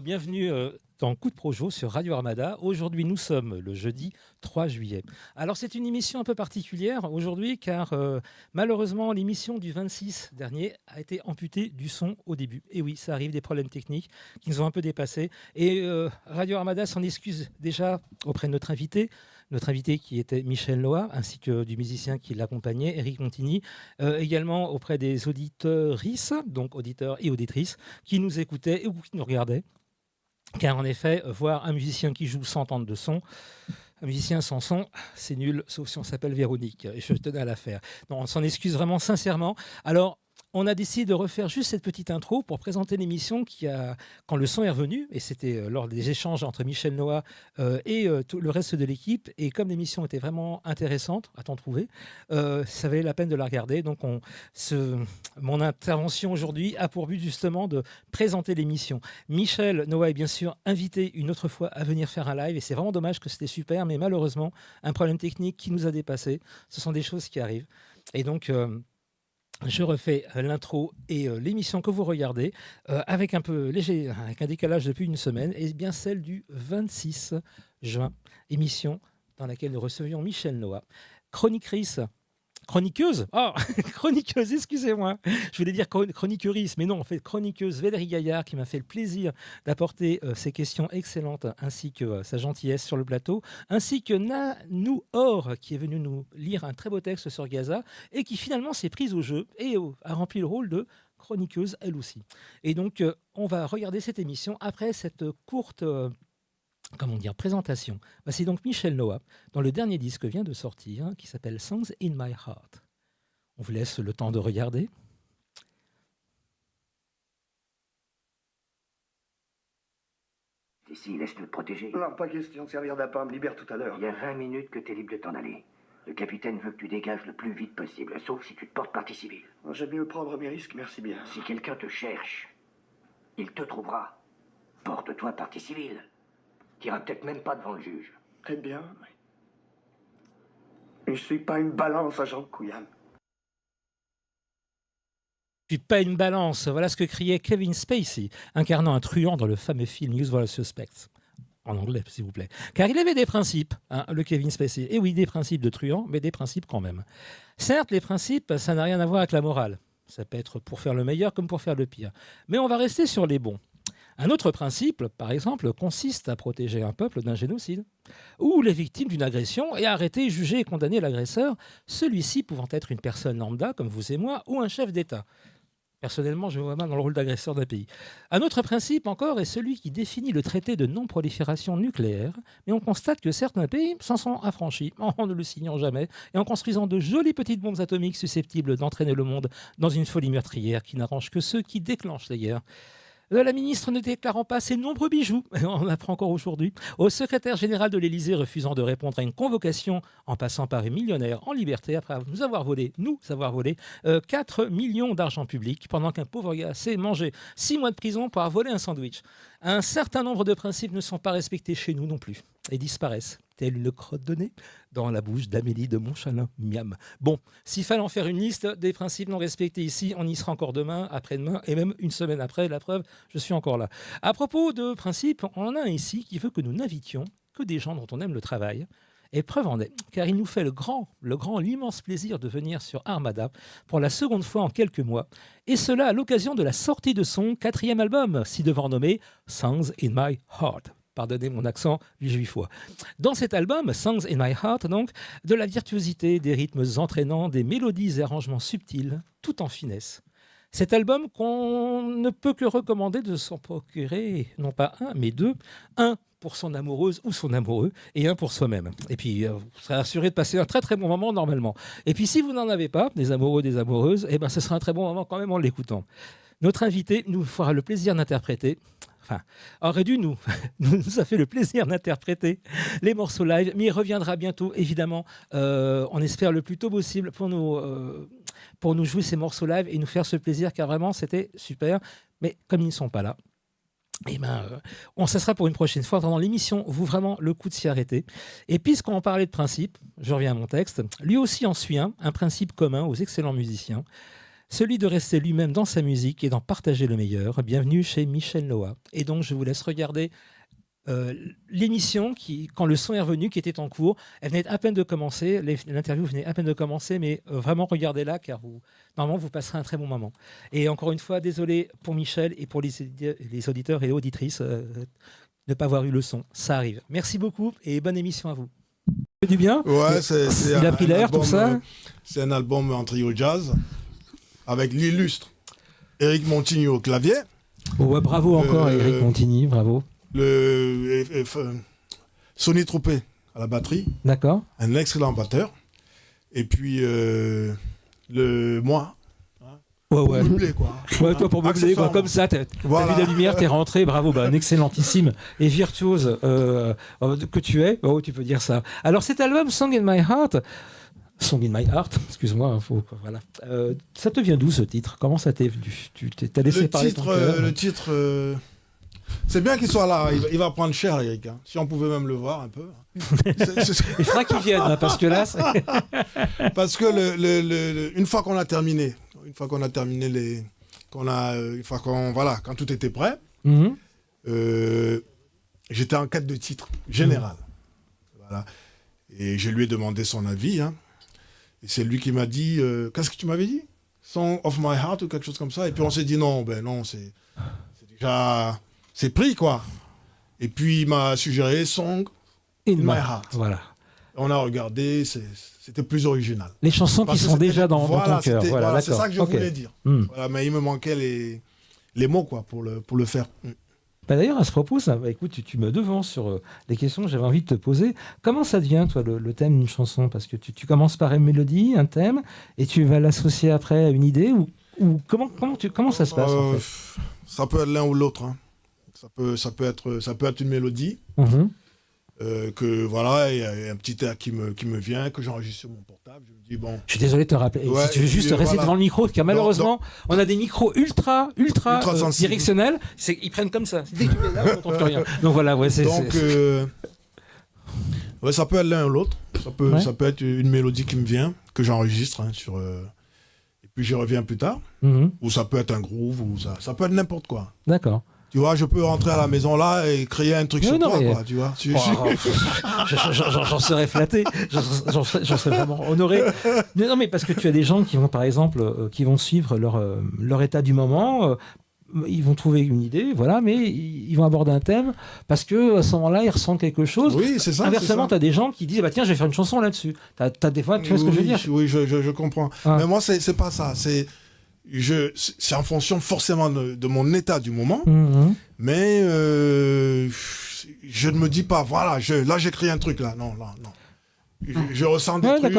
bienvenue dans Coup de Projo sur Radio Armada. Aujourd'hui, nous sommes le jeudi 3 juillet. Alors, c'est une émission un peu particulière aujourd'hui car malheureusement, l'émission du 26 dernier a été amputée du son au début. Et oui, ça arrive, des problèmes techniques qui nous ont un peu dépassés. Et Radio Armada s'en excuse déjà auprès de notre invité. Notre invité qui était Michel Noah, ainsi que du musicien qui l'accompagnait, Eric Montigny, également auprès des auditrices, donc auditeurs et auditrices, qui nous écoutaient ou qui nous regardaient. Car en effet, voir un musicien qui joue sans entendre de son, un musicien sans son, c'est nul, sauf si on s'appelle Véronique. Et je tenais à la faire. Non, on s'en excuse vraiment sincèrement. Alors, on a décidé de refaire juste cette petite intro pour présenter l'émission quand le son est revenu, et c'était lors des échanges entre Michel Noah et tout le reste de l'équipe. Et comme l'émission était vraiment intéressante, à t'en trouver, ça valait la peine de la regarder. Donc, mon intervention aujourd'hui a pour but justement de présenter l'émission. Michel Noah est bien sûr invité une autre fois à venir faire un live, et c'est vraiment dommage que c'était super, mais malheureusement, un problème technique qui nous a dépassés. Ce sont des choses qui arrivent. Et donc... je refais l'intro et l'émission que vous regardez avec un peu léger, avec un décalage depuis une semaine, et bien celle du 26 juin, émission dans laquelle nous recevions Michel Noah, chroniqueuse, chroniqueuse, excusez-moi, je voulais dire chroniqueuriste, mais non, en fait, chroniqueuse Valérie Gaillard, qui m'a fait le plaisir d'apporter ses questions excellentes, ainsi que sa gentillesse sur le plateau, ainsi que Nanou Or, qui est venue nous lire un très beau texte sur Gaza, et qui finalement s'est prise au jeu, et a rempli le rôle de chroniqueuse, elle aussi. Et donc, on va regarder cette émission après cette courte... présentation. Voici donc Michel Noah, dont le dernier disque vient de sortir, qui s'appelle Songs in My Heart. On vous laisse le temps de regarder. Ici, laisse-nous te protéger. Non, pas question de servir d'appât, me libère tout à l'heure. Il y a 20 minutes que t'es libre de t'en aller. Le capitaine veut que tu dégages le plus vite possible, sauf si tu te portes partie civile. J'aime mieux prendre mes risques, merci bien. Si quelqu'un te cherche, il te trouvera. Porte-toi partie civile. T'iras peut-être même pas devant le juge. Très bien, oui. Je suis pas une balance, agent Couillane. Je suis pas une balance, voilà ce que criait Kevin Spacey, incarnant un truand dans le fameux film Usual Suspects. En anglais, s'il vous plaît. Car il avait des principes, le Kevin Spacey. Et oui, des principes de truand, mais des principes quand même. Certes, les principes, ça n'a rien à voir avec la morale. Ça peut être pour faire le meilleur comme pour faire le pire. Mais on va rester sur les bons. Un autre principe, par exemple, consiste à protéger un peuple d'un génocide, ou les victimes d'une agression, et à arrêter, juger et condamner l'agresseur, celui-ci pouvant être une personne lambda, comme vous et moi, ou un chef d'État. Personnellement, je me vois mal dans le rôle d'agresseur d'un pays. Un autre principe encore est celui qui définit le traité de non-prolifération nucléaire, mais on constate que certains pays s'en sont affranchis en ne le signant jamais et en construisant de jolies petites bombes atomiques susceptibles d'entraîner le monde dans une folie meurtrière qui n'arrange que ceux qui déclenchent les guerres. La ministre ne déclarant pas ses nombreux bijoux, on l'apprend encore aujourd'hui, au secrétaire général de l'Élysée refusant de répondre à une convocation en passant par une millionnaire en liberté après nous avoir volé 4 millions d'argent public pendant qu'un pauvre gars s'est mangé 6 mois de prison pour avoir volé un sandwich. Un certain nombre de principes ne sont pas respectés chez nous non plus et disparaissent, telle une crotte de nez dans la bouche d'Amélie de Montchalin. Miam. Bon, s'il fallait en faire une liste des principes non respectés ici, on y sera encore demain, après-demain et même une semaine après. La preuve, je suis encore là. À propos de principes, on en a un ici qui veut que nous n'invitions que des gens dont on aime le travail. Et preuve en est, car il nous fait l'immense plaisir de venir sur Armada pour la seconde fois en quelques mois, et cela à l'occasion de la sortie de son 4e album, ci-devant nommé Songs in My Heart. Pardonnez mon accent juifois. Dans cet album, Songs in My Heart, donc, de la virtuosité, des rythmes entraînants, des mélodies et arrangements subtils, tout en finesse. Cet album qu'on ne peut que recommander de s'en procurer, non pas un, mais deux. Un pour son amoureuse ou son amoureux, et un pour soi-même. Et puis, vous serez assuré de passer un très très bon moment normalement. Et puis, si vous n'en avez pas, des amoureux, des amoureuses, eh ben, ce sera un très bon moment quand même en l'écoutant. Notre invité nous fera le plaisir d'interpréter, aurait dû nous a fait le plaisir d'interpréter les morceaux live, mais il reviendra bientôt, évidemment, on espère le plus tôt possible pour nous jouer ces morceaux live et nous faire ce plaisir, car vraiment, c'était super. Mais comme ils ne sont pas là, ça sera pour une prochaine fois. Dans l'émission, vaut vraiment le coup de s'y arrêter. Et puisqu'on parlait de principe, je reviens à mon texte, lui aussi en suit un principe commun aux excellents musiciens. celui de rester lui-même dans sa musique et d'en partager le meilleur. Bienvenue chez Michel Noah. Et donc, je vous laisse regarder l'émission quand le son est revenu, qui était en cours. Elle venait à peine de commencer, l'interview venait à peine de commencer, mais vraiment regardez-la, car normalement, vous passerez un très bon moment. Et encore une fois, désolé pour Michel et pour les auditeurs et les auditrices de ne pas avoir eu le son. Ça arrive. Merci beaucoup et bonne émission à vous. Du bien. Ouais, Il a pris l'air, tout ça. C'est un album en trio jazz avec l'illustre Éric Montigny au clavier. Ouais, bravo encore, Éric Montigny, bravo. Sonny Troupé à la batterie. D'accord. Un excellent batteur. Et puis moi. Ouais. Pour meubler, quoi. Ouais, toi pour meubler, quoi. Comme ça, t'as Voilà. vu la lumière, t'es rentré, bravo, un excellentissime et virtuose que tu es. Oh, tu peux dire ça. Alors cet album, Song in My Heart, excuse-moi, voilà. Ça te vient d'où ce titre? Comment ça t'est venu? Tu t'as laissé parler ton cœur? Le titre, c'est bien qu'il soit là. Il va prendre cher, Eric. Hein. Si on pouvait même le voir un peu. Il faudra qu'il vienne, hein, parce que là, parce que une fois qu'on a terminé, quand tout était prêt, j'étais en quête de titre général. Voilà. Et je lui ai demandé son avis. Hein. Et c'est lui qui m'a dit, qu'est-ce que tu m'avais dit? Song of My Heart ou quelque chose comme ça. Et puis on s'est dit non, c'est déjà, c'est pris quoi. Et puis il m'a suggéré Song in My Heart. Voilà. On a regardé, c'était plus original. Les chansons qui sont déjà dans ton cœur. Voilà, c'est ça que je voulais dire. Voilà, mais il me manquait les mots quoi, pour le faire. Bah d'ailleurs, à ce propos, écoute, tu me devances sur les questions que j'avais envie de te poser. Comment ça devient, toi, le thème d'une chanson? Parce que tu commences par une mélodie, un thème, et tu vas l'associer après à une idée ou comment ça se passe en fait? Ça peut être l'un ou l'autre. Hein. Ça peut être une mélodie. Que voilà, il y a un petit air qui me vient, que j'enregistre sur mon portable. Je me dis bon. Je suis désolé de te rappeler. Ouais, si tu veux juste rester devant le micro, car malheureusement, on a des micros ultra directionnels. Ils prennent comme ça. Dès que tu es là, on n'entend plus rien. Donc voilà, ouais, ça peut être l'un ou l'autre. Ça peut être une mélodie qui me vient, que j'enregistre et puis j'y reviens plus tard. Ou ça peut être un groove, ou ça peut être n'importe quoi. D'accord. Tu vois, je peux rentrer à la maison là et créer un truc sur toi, quoi, tu vois. J'en serais flatté, j'en serais vraiment honoré. Non, mais parce que tu as des gens qui vont, par exemple, qui vont suivre leur état du moment. Ils vont trouver une idée, voilà, mais ils vont aborder un thème parce que à ce moment-là, ils ressentent quelque chose. Oui, c'est ça. Inversement, tu as des gens qui disent tiens, je vais faire une chanson là-dessus. T'as des fois, tu vois ce que je veux dire? Oui, je comprends. Ah. Mais moi, c'est pas ça. C'est en fonction forcément de mon état du moment, mais je ne me dis pas, voilà, là j'écris un truc là, non. Je ressens des trucs,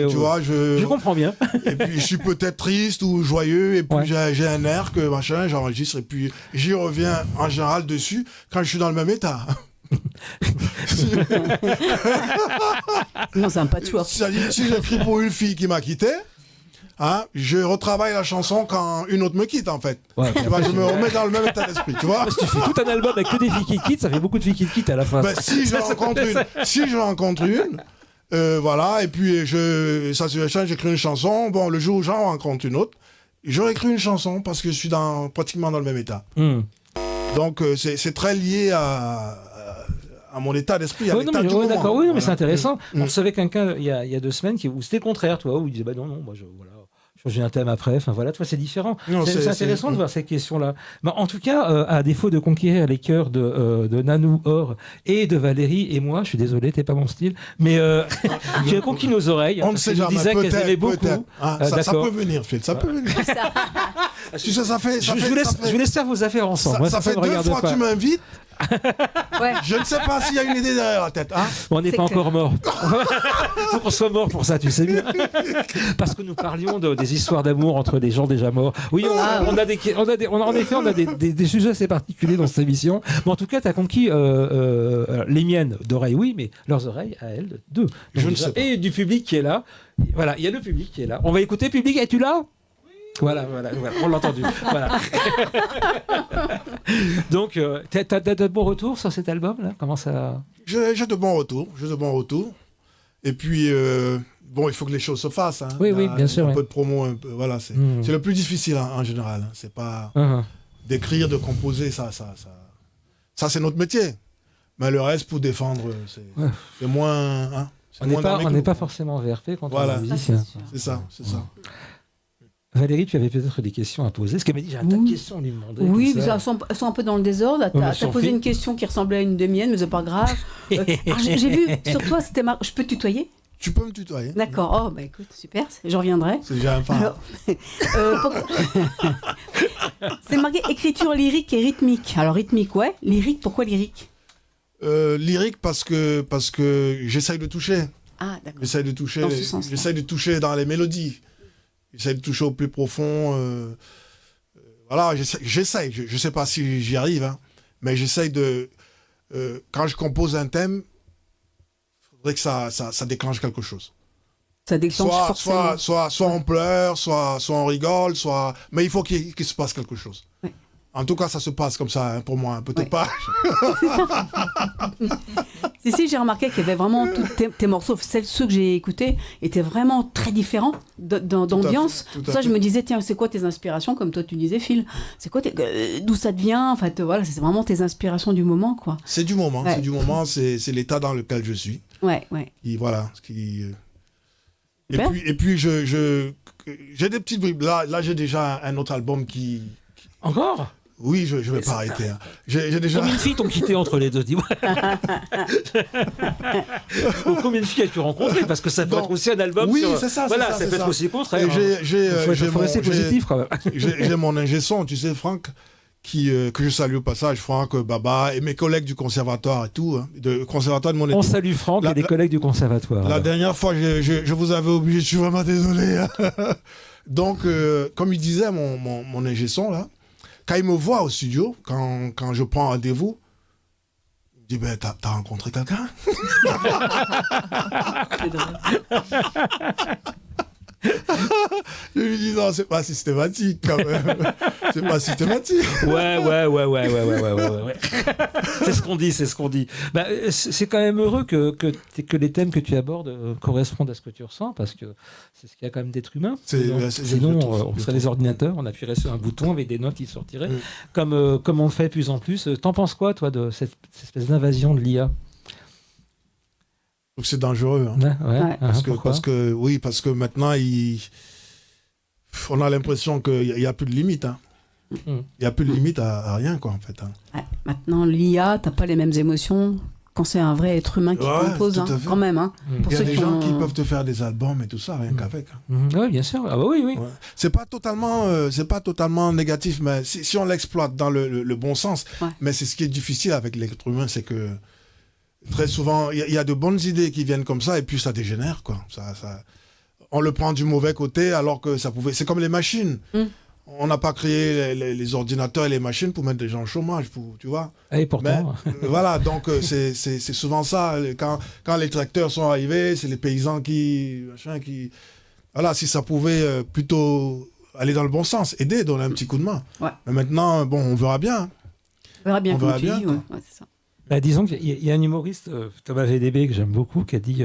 tu vois, je comprends bien. Et puis je suis peut-être triste ou joyeux, et puis j'ai un air que machin, j'enregistre, et puis j'y reviens en général dessus quand je suis dans le même état. Non, c'est un patchwork. Si j'écris pour une fille qui m'a quitté, hein, je retravaille la chanson quand une autre me quitte en fait. Ouais, tu vois, je me remets dans le même état d'esprit, tu vois. Si tu fais tout un album avec que des filles qui quittent, ça fait beaucoup de filles qui quittent à la fin. Si je rencontre une, voilà, et puis j'écris une chanson. Bon, le jour où j'en rencontre une autre, j'aurais écrit une chanson parce que je suis pratiquement dans le même état. Donc c'est très lié à mon état d'esprit, à l'état du moment. D'accord, mais c'est intéressant. On recevait quelqu'un il y a 2 semaines où c'était le contraire, toi, où il disait non, moi j'ai un thème après, enfin voilà, toi c'est différent. C'est intéressant de voir ces questions-là. Mais en tout cas, à défaut de conquérir les cœurs de Nanou, Or et de Valérie et moi, je suis désolé, t'es pas mon style, mais j'ai conquis nos oreilles. On ne sait jamais, disait qu'elles aimaient beaucoup. Ça peut venir, Phil, ça peut venir. Tu sais, je vous laisse faire vos affaires ensemble. Ça fait 2 fois que tu m'invites. Je ne sais pas s'il y a une idée derrière la tête. Hein, on n'est pas encore mort. Faut qu'on soit mort pour ça, tu sais bien. Parce que nous parlions des histoires d'amour entre des gens déjà morts. Oui, on a des sujets assez particuliers dans cette émission. Mais en tout cas, tu as conquis les miennes d'oreilles, oui, mais leurs oreilles à elles, 2. Donc, je ne sais pas. Et du public qui est là. Voilà, il y a le public qui est là. On va écouter. Public, es-tu là? Voilà, on l'a entendu. Voilà. Donc, t'as de bons retours sur cet album là? Comment ça? J'ai de bons retours. Et puis, Bon, il faut que les choses se fassent. Hein. Oui, oui, bien sûr, Un ouais. peu de promo, un peu, voilà, c'est le plus difficile en général. Hein. C'est pas d'écrire, de composer, ça c'est notre métier. Mais le reste, pour défendre, c'est moins... Hein, on n'est pas forcément VRP quand on est musicien. C'est ça. Valérie, tu avais peut-être des questions à poser. Parce qu'elle m'a dit, j'ai un tas de questions à lui demander. Oui, mais elles sont un peu dans le désordre. Tu as posé une question qui ressemblait à une de mienne, mais c'est pas grave. J'ai vu sur toi, c'était marqué. Je peux te tutoyer? Tu peux me tutoyer. D'accord. Oh, bah écoute, super, j'en reviendrai. C'est déjà un pas. Alors, c'est marqué écriture lyrique et rythmique. Alors, rythmique, ouais. Lyrique, pourquoi lyrique? Lyrique parce que j'essaye de toucher. Ah, d'accord. J'essaye de toucher. Dans ce sens-là. J'essaye de toucher dans les mélodies. J'essaye de toucher au plus profond. Voilà, j'essaye. Je sais pas si j'y arrive, hein, mais j'essaye de. Quand je compose un thème, il faudrait que ça déclenche quelque chose. Ça déclenche forcément. Soit on pleure, soit on rigole, mais il faut qu'il se passe quelque chose. Ouais. En tout cas, ça se passe comme ça, hein, pour moi. Peut-être pas. Si, j'ai remarqué qu'il y avait vraiment tous tes morceaux, ceux que j'ai écoutés, étaient vraiment très différents d'ambiance. Tout à Pour ça, fait. je me disais, tiens, c'est quoi tes inspirations? Comme toi, tu disais, Phil. C'est quoi d'où ça te vient? En fait, voilà, c'est vraiment tes inspirations du moment, quoi. C'est du moment. Ouais. C'est du moment. C'est l'état dans lequel je suis. Ouais. Voilà. Super. Et puis j'ai des petites bribes. Là, j'ai déjà un autre album qui... Encore? Oui, je vais pas arrêter. Hein. J'ai déjà... Combien de filles t'ont quitté entre les deux? Dis-moi. Ou combien de filles as-tu rencontré? Parce que ça peut être aussi un album. Oui, sur... c'est ça. Voilà, c'est ça peut être aussi le contraire. Il faut rester positif quand même. J'ai mon ingé son, tu sais, Franck, que je salue au passage, Franck, Baba, et mes collègues du conservatoire et tout, hein, conservatoire de mon On étude. salue Franck et des collègues du conservatoire. La dernière fois, je vous avais oublié, je suis vraiment désolé. Hein. Donc, comme il disait, mon ingé son, là, quand il me voit au studio, quand je prends rendez-vous, il me dit, ben, t'as rencontré quelqu'un? C'est drôle. Je lui dis, non, c'est pas systématique, quand même. C'est pas systématique. Ouais. C'est ce qu'on dit. Bah, c'est quand même heureux que les thèmes que tu abordes correspondent à ce que tu ressens, parce que c'est ce qu'il y a quand même d'être humain. Sinon, on serait des ordinateurs, on appuierait sur un bouton avec des notes qui sortiraient, comme on le fait de plus en plus. T'en penses quoi, toi, de cette espèce d'invasion de l'IA? Donc c'est dangereux. Hein. Ouais. Parce que maintenant, on a l'impression qu'il n'y a plus de limite. Hein. Il n'y a plus de limite à rien, quoi, en fait. Hein. Ouais. Maintenant, l'IA, t'as pas les mêmes émotions quand c'est un vrai être humain qui compose, tout à fait. quand même. Hein. Il y a des gens qui peuvent te faire des albums et tout ça, rien qu'avec. Hein. Oui, bien sûr. Ah bah oui. Ouais. C'est pas totalement négatif, mais si on l'exploite dans le bon sens. Ouais. Mais c'est ce qui est difficile avec l'être humain, c'est que très souvent, il y a de bonnes idées qui viennent comme ça et puis ça dégénère, quoi. On le prend du mauvais côté alors que ça pouvait... C'est comme les machines. On n'a pas créé les ordinateurs et les machines pour mettre des gens au chômage, tu vois. Et pourtant... Voilà, donc c'est souvent ça. Quand les tracteurs sont arrivés, c'est les paysans qui... Voilà, si ça pouvait plutôt aller dans le bon sens, aider, donner un petit coup de main. Ouais. Mais maintenant, bon, on verra bien. On verra bien, comme tu dis. Ouais, c'est ça. Bah, disons qu'il y a un humoriste, Thomas VDB, que j'aime beaucoup, qui a dit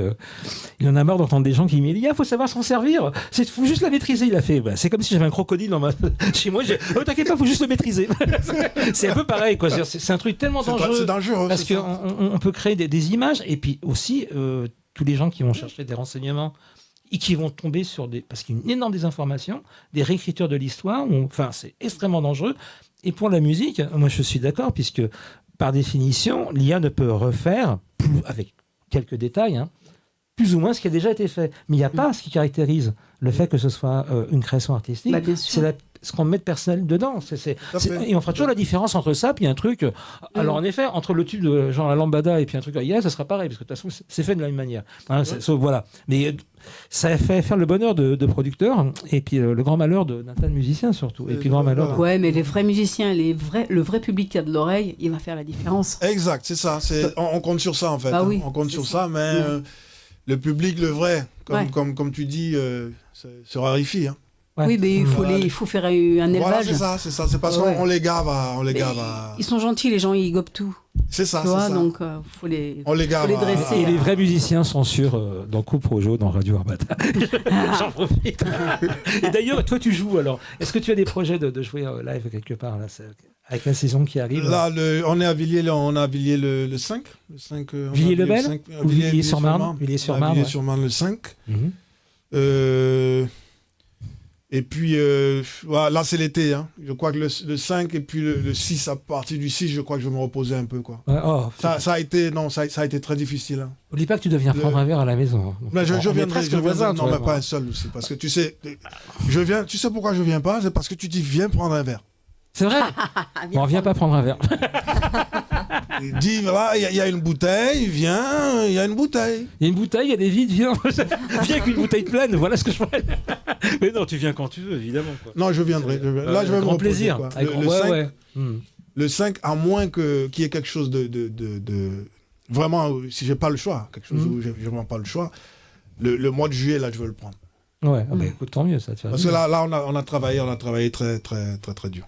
il en a marre d'entendre des gens qui disent il faut savoir s'en servir, il faut juste la maîtriser. Il a fait c'est comme si j'avais un crocodile chez moi, t'inquiète pas, il faut juste le maîtriser. C'est un peu pareil, quoi. C'est un truc tellement dangereux. C'est dangereux. Parce qu'on peut créer des images, et puis aussi tous les gens qui vont chercher des renseignements et qui vont tomber sur parce qu'il y a une énorme désinformation, des réécritures de l'histoire, enfin c'est extrêmement dangereux. Et pour la musique, moi je suis d'accord, puisque par définition, l'IA ne peut refaire, avec quelques détails, plus ou moins ce qui a déjà été fait. Mais il n'y a pas ce qui caractérise le fait que ce soit une création artistique. Bah, c'est ce qu'on met de personnel dedans. Et on fera toujours la différence entre ça puis un truc... Alors en effet, entre le tube de genre la lambada et puis un truc IA, ça sera pareil, parce que de toute façon, c'est fait de la même manière. Voilà. Mais ça fait faire le bonheur de producteurs, et puis le grand malheur d'un tas de musiciens surtout. Et puis le grand malheur... Ouais, mais les vrais musiciens, le vrai public qui a de l'oreille, il va faire la différence. Exact, c'est ça. On compte sur ça, en fait. Bah oui, on compte sur ça, mais le public, le vrai, comme tu dis, se raréfie. Hein. Ouais. Oui, mais il faut faire un élevage. Voilà, c'est ça. C'est parce qu'on les gave Ils sont gentils, les gens, ils gobent tout. C'est ça, Tu vois, c'est ça. donc faut les dresser. Et les vrais musiciens sont sûrs dans Coupe Rojo, dans Radio Armada. J'en profite. Et d'ailleurs, toi, tu joues alors. Est-ce que tu as des projets de jouer live quelque part là, avec la saison qui arrive? Là, on est à Villiers, on a Villiers le 5. Villiers-le-Bel ou Villiers-sur-Marne? Villiers-sur-Marne le 5. Et puis, voilà, là, c'est l'été. Hein. Je crois que le 5 et puis le 6, à partir du 6, je crois que je vais me reposer un peu. Quoi. Ça a été très difficile. Hein. N'oublie pas que tu dois venir prendre un verre à la maison. Mais je viendrai. Non, mais toi, pas un seul aussi. Parce que tu sais pourquoi je viens pas? C'est parce que tu dis, viens prendre un verre. C'est vrai. Bon, viens pas prendre un verre. Il dit, voilà, il y a une bouteille, viens, il y a une bouteille. Il y a une bouteille, il y a des vides, viens. Viens avec une bouteille pleine, voilà ce que je ferais. Mais non, tu viens quand tu veux, évidemment. Quoi. Non, je viendrai. Là, je vais me reposer. Plaisir. Quoi. Le 5, à moins qu'il y ait quelque chose de vraiment, si j'ai pas le choix, quelque chose où j'ai vraiment pas le choix, le mois de juillet, là, je veux le prendre. Ouais, bah, écoute, tant mieux, ça te fait. Parce que là, on a travaillé très, très, très, très dur.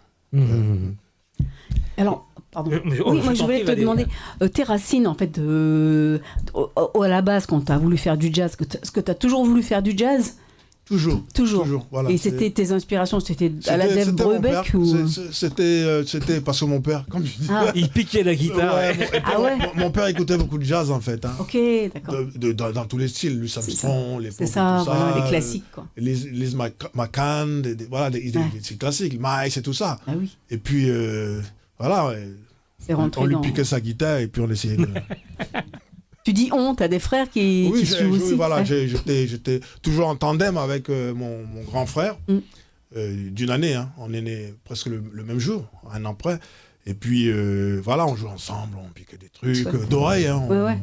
Alors, pardon. Moi, je voulais te demander, tes racines, en fait, à la base, quand tu as voulu faire du jazz, est-ce que tu as toujours voulu faire du jazz? Toujours. Voilà, et c'était tes inspirations, c'était à la Dave Brubeck ou... C'était parce que mon père, comme je dis, il piquait la guitare. Mon père écoutait beaucoup de jazz en fait. Hein. Ok, d'accord. Dans tous les styles, Louis Armstrong, les pop, voilà, les classiques quoi. Liz McCann, c'est classique, Miles et tout ça. Ah oui. Et puis voilà, on lui piquait sa guitare et puis on essayait de... Tu dis on, t'as des frères qui jouent aussi. Oui, voilà, j'étais toujours en tandem avec mon grand frère, d'une année. Hein. On est nés presque le même jour, un an près. Et puis, voilà, on joue ensemble, on piquait des trucs d'oreilles. Hein,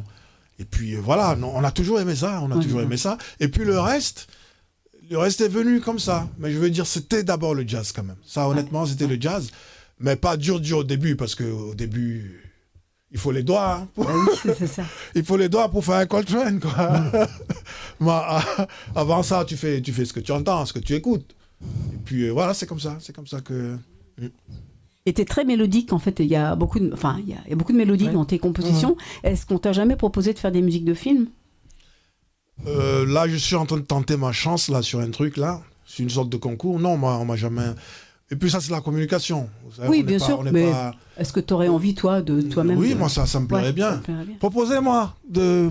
Et puis, voilà, on a toujours aimé ça, ça. Et puis, le reste est venu comme ça. Mais je veux dire, c'était d'abord le jazz quand même. Ça, honnêtement, c'était le jazz. Mais pas dur au début, parce qu'au début... Il faut les doigts. Hein, c'est ça. Il faut les doigts pour faire un Coltrane, quoi. Mais, avant ça, tu fais ce que tu entends, ce que tu écoutes. Et puis voilà, c'est comme ça que... Et t'es très mélodique, en fait. Il y a beaucoup de mélodies dans tes compositions. Est-ce qu'on t'a jamais proposé de faire des musiques de films? Là, je suis en train de tenter ma chance là, sur un truc, là. C'est une sorte de concours. Non, on m'a jamais... Et puis ça, c'est la communication. Oui, bien sûr, mais est-ce que tu aurais envie, toi, de toi-même? Oui, moi, ça me plairait bien. Proposez-moi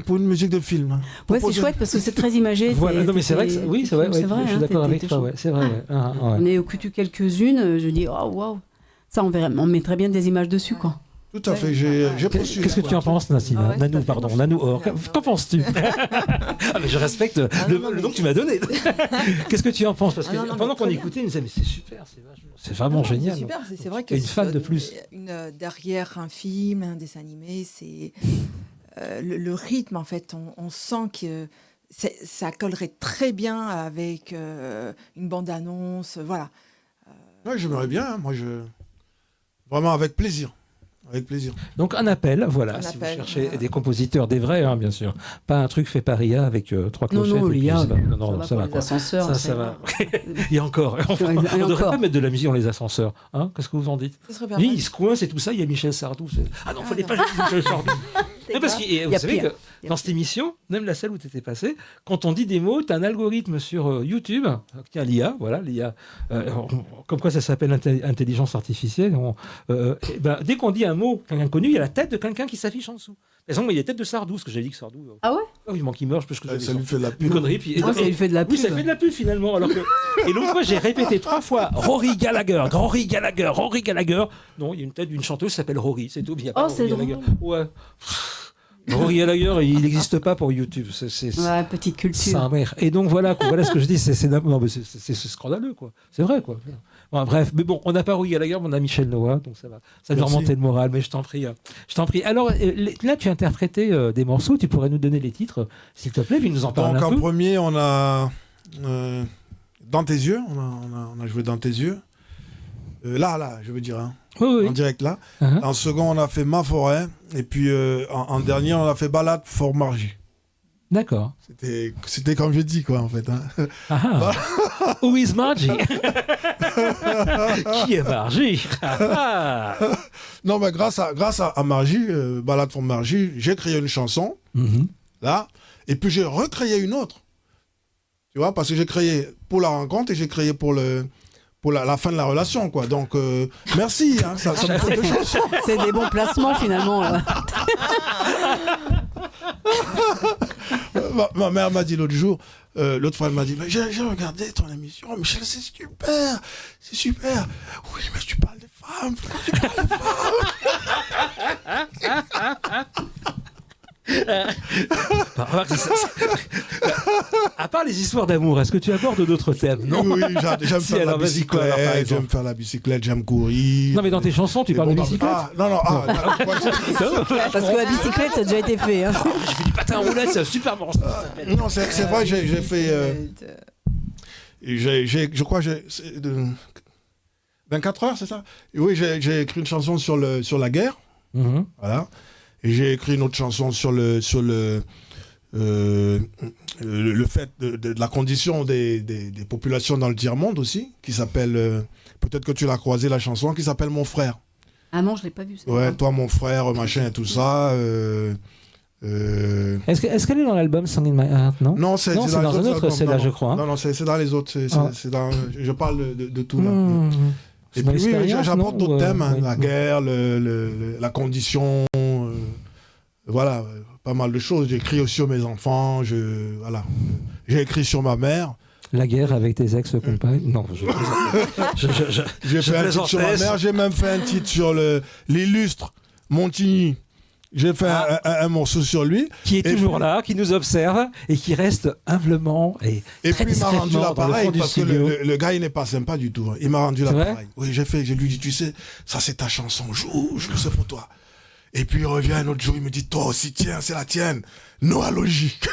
pour une musique de film. Hein. Ouais, c'est chouette parce que c'est très imagé. Voilà, non, mais c'est vrai que oui, c'est vrai, je suis d'accord avec toi. Ouais, c'est vrai. On est occupé quelques-unes, je dis, oh, waouh, ça, on mettrait bien des images dessus, quoi. Tout à fait, j'ai postulé. Qu'est-ce que tu en penses, Nanou, pardon. Nanou, qu'en penses-tu? Mais je respecte le nom que tu m'as donné. Qu'est-ce que tu en penses? Parce que pendant qu'on écoutait, il nous disait, mais c'est super, c'est vraiment génial. C'est super, c'est vrai que une fan de plus. Derrière un film, un dessin animé, c'est le rythme, en fait. On sent que ça collerait très bien avec une bande-annonce, voilà. Oui, j'aimerais bien, moi, vraiment avec plaisir. Avec plaisir. Donc un appel, voilà, si vous cherchez des compositeurs, des vrais, hein, bien sûr. Pas un truc fait par IA avec 3 clochettes. Non, ça va. Les ascenseurs, ça va. Et encore. On ne devrait pas mettre de la musique dans les ascenseurs. Hein, qu'est-ce que vous en dites? Oui, il se coince et tout ça, il y a Michel Sardou. Ah non, il ne fallait pas jouer Michel Sardou. Parce que vous savez que dans cette émission, même la celle où tu étais passé, quand on dit des mots, tu as un algorithme sur YouTube, tiens, l'IA, voilà, l'IA, comme quoi ça s'appelle intelligence artificielle. Dès qu'on dit un mot, quelqu'un connu, il y a la tête de quelqu'un qui s'affiche en dessous. Par exemple, il y a la tête de Sardou, ce que j'avais dit que Sardou. Ah ouais? Il manque, il meurt, parce que ça lui fait de la pub. Une connerie. Puis, ça lui fait de la pub. Oui, ça fait de la pub finalement. Alors que... Et l'autre fois, j'ai répété 3 fois Rory Gallagher. Non, il y a une tête d'une chanteuse qui s'appelle Rory, c'est tout. C'est drôle. Ouais. Rory Gallagher, il n'existe pas pour YouTube. Ouais, petite culture. Et donc voilà ce que je dis, c'est scandaleux, quoi. C'est vrai, quoi. Bon, bref, mais bon, on n'a pas Rory Gallagher, mais on a Michel Noah, donc ça va. Ça nous remonter le moral, mais je t'en prie. Alors là, tu as interprété des morceaux, tu pourrais nous donner les titres, s'il te plaît, puis nous en parler un peu. Donc en premier, on a Dans tes yeux, on a joué Dans tes yeux. Là, je veux dire, hein. Oui. En direct là. En second, on a fait Ma forêt. Et puis en dernier, on a fait Balade for Margie. D'accord. C'était comme je dis, quoi, en fait. Hein. Ah, Who is Margie? Qui est Margie? Non, mais grâce à Margie, Balade for Margie, j'ai créé une chanson, là, et puis j'ai recréé une autre. Tu vois, parce que j'ai créé pour la rencontre et j'ai créé pour la fin de la relation, quoi. Donc, merci, hein, ça me fait deux chansons. C'est des bons placements, finalement. Ma mère m'a dit l'autre jour, l'autre fois, elle m'a dit, j'ai regardé ton émission, Michel, c'est super. Oui, mais tu parles des femmes. À part les histoires d'amour, est-ce que tu abordes d'autres thèmes? Non. Oui, j'aime faire la bicyclette, j'aime courir. Non, mais dans tes chansons, tu parles de bicyclette. Non. Parce que la bicyclette, ça a déjà été fait. Hein. Je fais du patin en roulette, c'est un super morceau. Non, c'est vrai, j'ai fait... je crois que 24 heures, c'est ça? Oui, j'ai écrit une chanson sur la guerre. Voilà. Et j'ai écrit une autre chanson sur le fait de la condition des populations dans le tiers-monde aussi, qui s'appelle, peut-être que tu l'as croisé la chanson, qui s'appelle Mon frère. Ah non, je ne l'ai pas vu. Ça. Ouais, toi mon frère, machin et tout ça. Est-ce qu'elle est dans l'album Song in My Heart? Non, c'est dans un autre, c'est là, je crois. Non, c'est dans les autres. Je parle de tout là. Et puis oui, j'apporte d'autres thèmes, hein, la guerre, la condition, voilà, pas mal de choses. J'ai écrit aussi sur mes enfants, j'ai écrit sur ma mère. La guerre avec tes ex-compagnes? Non, j'ai fait un titre sur ma mère, j'ai même fait un titre sur l'illustre Montigny. J'ai fait un morceau sur lui. Qui est toujours là, qui nous observe et qui reste humblement et très puis il m'a rendu l'appareil parce que le gars il n'est pas sympa du tout. Hein. Il m'a rendu l'appareil. Oui, je lui dis, tu sais, ça c'est ta chanson, joue, c'est pour toi. Et puis il revient un autre jour, il me dit, toi aussi, tiens, c'est la tienne. Noah Logique.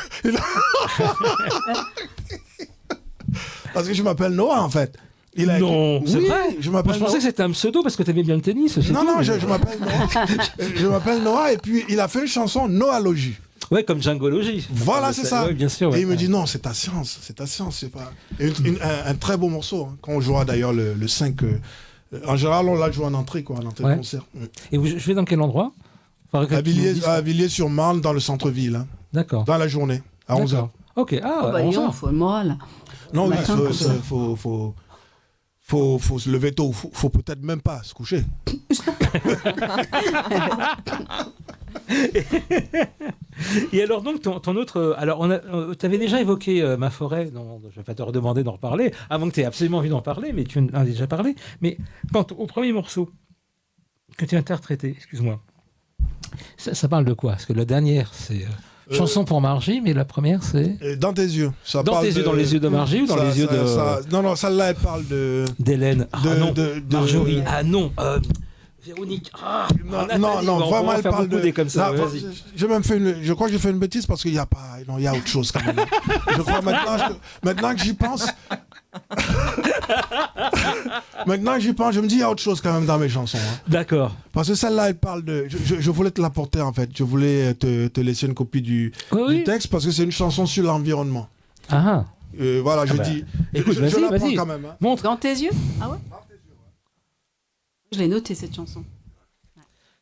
Parce que je m'appelle Noah en fait. Non, c'est vrai. Je pensais que c'était un pseudo parce que tu aimais bien le tennis. Non, je m'appelle Noah. Je m'appelle Noah et puis il a fait une chanson Noahologie. Ouais, comme Djangologie. Voilà, c'est ça. Ouais, bien sûr. Et il me dit non, c'est ta science, c'est pas. Un très beau morceau. Hein, quand on jouera d'ailleurs le 5. En général, on l'a joué en entrée, quoi, en entrée de concert. Et je vais dans quel endroit? À Villiers-sur-Marne, dans le centre-ville. Hein. D'accord. Dans la journée, à 11h. Ok, il faut le moral. Non, oui, faut se lever tôt, faut peut-être même pas se coucher. Et alors donc ton autre, alors tu avais déjà évoqué Ma Forêt, non, je vais pas te redemander d'en reparler, avant que tu aies absolument envie d'en parler, mais tu en as déjà parlé. Mais quand au premier morceau que tu as interprété, excuse-moi, ça parle de quoi? Parce que la dernière c'est Chanson pour Margie, mais la première c'est Dans tes yeux. Ça dans tes yeux, dans les yeux de Margie ou dans les yeux de non, celle-là elle parle d'Hélène. De Marjorie. Ah non. Véronique. Non, vraiment elle parle de comme ça. Là, je crois que j'ai fait une bêtise parce qu'il y a pas, il y a autre chose quand même. Je crois maintenant que j'y pense. Maintenant que j'y pense, je me dis il y a autre chose quand même dans mes chansons. Hein. D'accord. Parce que celle-là, elle parle de. Je voulais te l'apporter en fait. Je voulais te laisser une copie du texte parce que c'est une chanson sur l'environnement. Ah. Voilà, dis. Écoute, je la prends vas-y. quand même. Hein. Montre. Dans tes yeux. Ah ouais. Je l'ai noté cette chanson.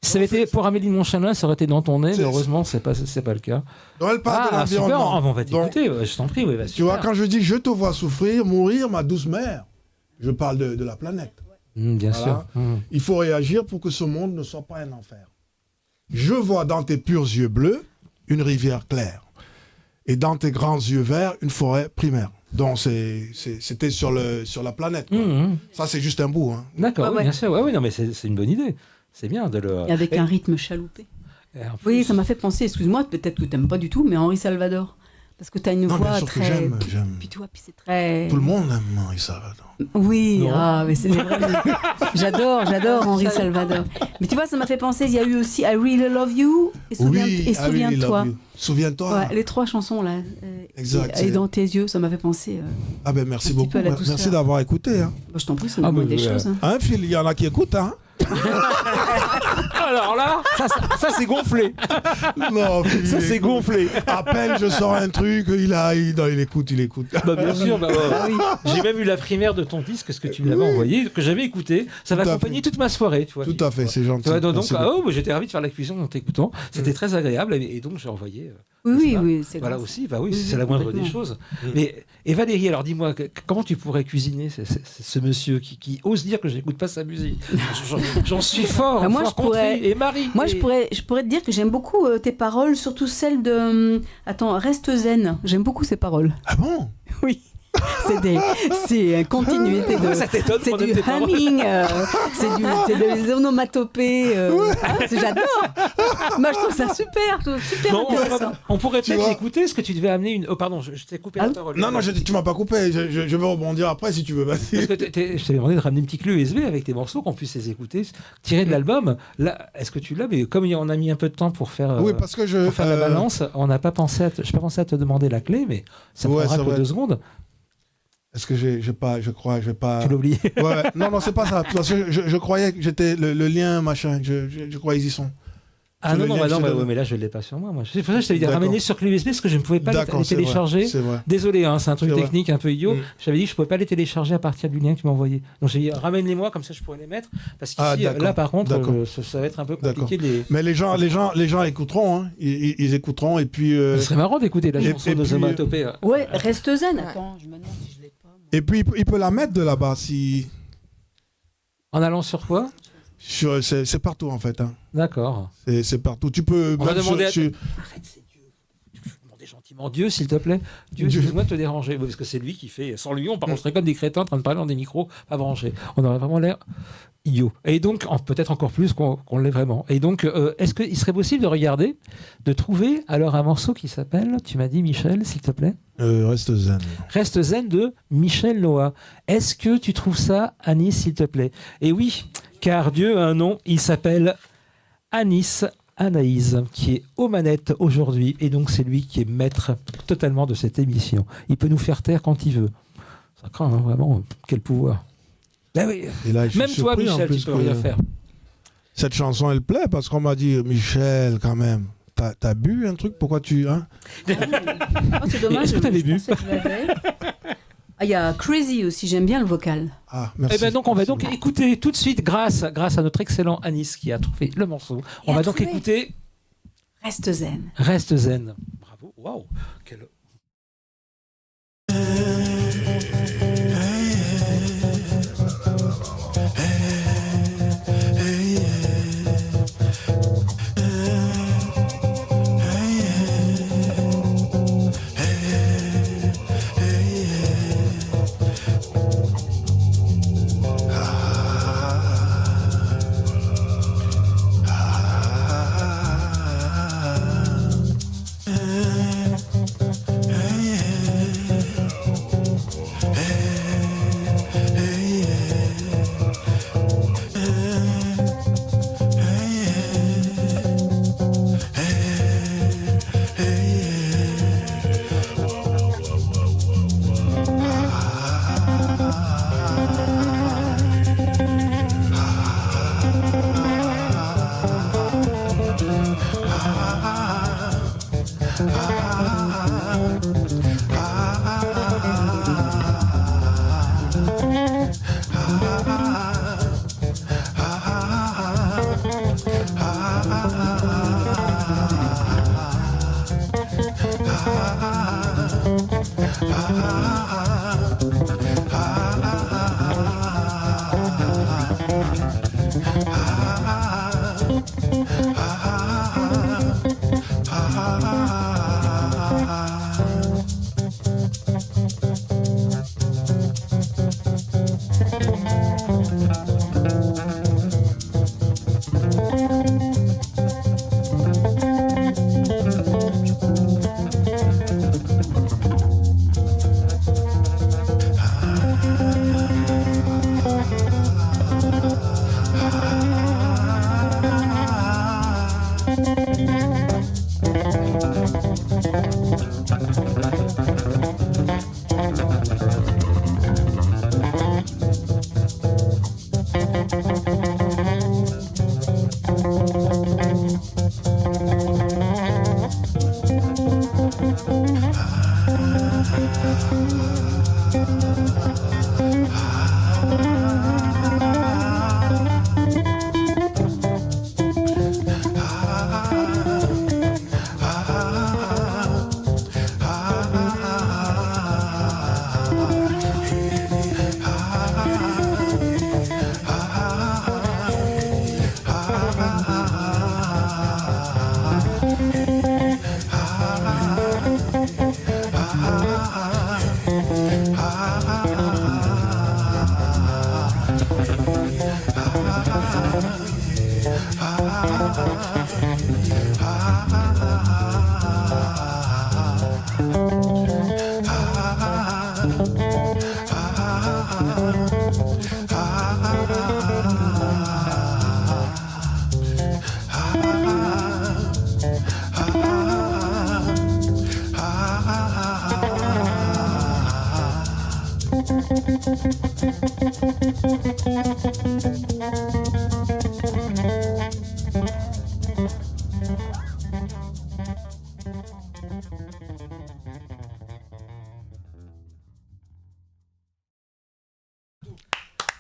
Si ça avait été pour Amélie de Montchalin, ça aurait été dans ton nez, mais heureusement, c'est pas le cas. Donc elle parle de l'environnement. Super, on va t'écouter, je t'en prie. Tu vois, quand je dis je te vois souffrir, mourir, ma douce mère, je parle de la planète. Bien sûr. Il faut réagir pour que ce monde ne soit pas un enfer. Je vois dans tes purs yeux bleus une rivière claire. Et dans tes grands yeux verts, une forêt primaire. Donc c'était sur la planète. Ça, c'est juste un bout. Hein. D'accord, bien sûr. Ouais, non, mais c'est une bonne idée. C'est bien de le... Et avec un rythme chaloupé. Oui, ça m'a fait penser, excuse-moi, peut-être que tu n'aimes pas du tout, mais Henri Salvador. Parce que tu as une voix très... J'aime. Puis toi, puis c'est très... Tout le monde aime Henri Salvador. Oui, mais c'est vrai. J'adore Henri Salvador. Mais tu vois, ça m'a fait penser, il y a eu aussi I Really Love You et Souviens-toi. Souviens-toi. Ouais, les 3 chansons là. Exact. Et Dans tes yeux, ça m'a fait penser. Ah ben merci beaucoup. Merci d'avoir écouté. Hein. Je t'en prie, ça me demande des choses. Hein. Phil, il y en a qui écoutent. Hein. alors là, ça c'est gonflé. Non, ça c'est gonflé. À peine je sors un truc, il écoute. Bah, bien sûr, oui. J'ai même eu la primaire de ton disque, ce que tu m'avais envoyé, que j'avais écouté. Ça va accompagner toute ma soirée, tu vois. Tout à fait, c'est gentil. J'étais ravi de faire la cuisine en t'écoutant. C'était très agréable et donc j'ai envoyé. Oui, c'est voilà aussi, c'est la moindre des choses. Mais et Valérie, alors dis-moi, comment tu pourrais cuisiner ce monsieur qui ose dire que je n'écoute pas sa musique? J'en suis fort. Moi, je pourrais. Et Marie. Je pourrais te dire que j'aime beaucoup tes paroles, surtout celles de. Attends, reste zen. J'aime beaucoup ces paroles. Ah bon? Oui. C'est une continuité de. Ça t'étonne, c'est du humming, c'est des onomatopées. J'adore. Moi, je trouve ça super intéressant. On pourrait peut-être écouter ce que tu devais amener. Oh, pardon, je t'ai coupé la parole. Non, tu m'as pas coupé. Je vais rebondir après si tu veux. Parce que je t'avais demandé de ramener une petite clé USB avec tes morceaux qu'on puisse les écouter, tirés de l'album. Là, est-ce que tu l'as? Mais comme on a mis un peu de temps pour faire. Oui, parce que pour faire la balance, on n'a pas pensé à te demander la clé, mais ça prendra que 2 secondes. Est-ce que je crois, je vais pas. Tu l'as oublié. Ouais, non, c'est pas ça. Parce que je croyais que j'étais le lien, machin. Je croyais qu'ils y sont. Ah non, mais là je ne l'ai pas sur moi. C'est pour ça que je t'avais dit ramener sur clé USB parce que je ne pouvais pas les télécharger. C'est vrai. Désolé, c'est un truc technique un peu idiot. Je t'avais dit que je ne pouvais pas les télécharger à partir du lien que tu m'as envoyé. Donc j'ai dit ramène-les-moi, comme ça je pourrais les mettre. Parce qu'ici, là par contre, ça va être un peu compliqué. Mais les gens écouteront. Hein. Ils écouteront et puis. Ce serait marrant d'écouter la chanson de Zomatopée. Ouais, reste zen. Attends, je me demande si je l'ai pas. Et puis il peut la mettre de là-bas si. En allant sur quoi? C'est partout en fait. Hein. D'accord. C'est partout. Tu peux. On va demander Arrête, c'est Dieu. Tu peux demander gentiment Dieu, s'il te plaît. Dieu, excuse-moi de te déranger. Parce que c'est lui qui fait. Sans lui, on serait comme des crétins en train de parler dans des micros pas branchés. On aurait vraiment l'air idiot. Et donc, peut-être encore plus qu'on l'est vraiment. Et donc, est-ce qu'il serait possible de regarder, de trouver alors un morceau qui s'appelle, tu m'as dit Michel, s'il te plaît? Reste zen. Reste zen de Michel Noah. Est-ce que tu trouves ça, Anis, s'il te plaît? Et oui, car Dieu a un nom, il s'appelle Anis Anaïs, qui est aux manettes aujourd'hui, et donc c'est lui qui est maître totalement de cette émission. Il peut nous faire taire quand il veut. Ça craint, hein, vraiment, quel pouvoir. Ben oui. Et là, même toi, Michel, tu peux rien faire. Cette chanson, elle plaît, parce qu'on m'a dit, Michel, quand même, t'as bu un truc? Pourquoi tu... Hein? C'est dommage, est-ce que t'avais bu? Il y a Crazy aussi, j'aime bien le vocal. Ah, merci. Et ben donc, on va donc écouter tout de suite, grâce à notre excellent Anis qui a trouvé le morceau, on va donc écouter Reste zen. Reste zen. Bravo, waouh, quel...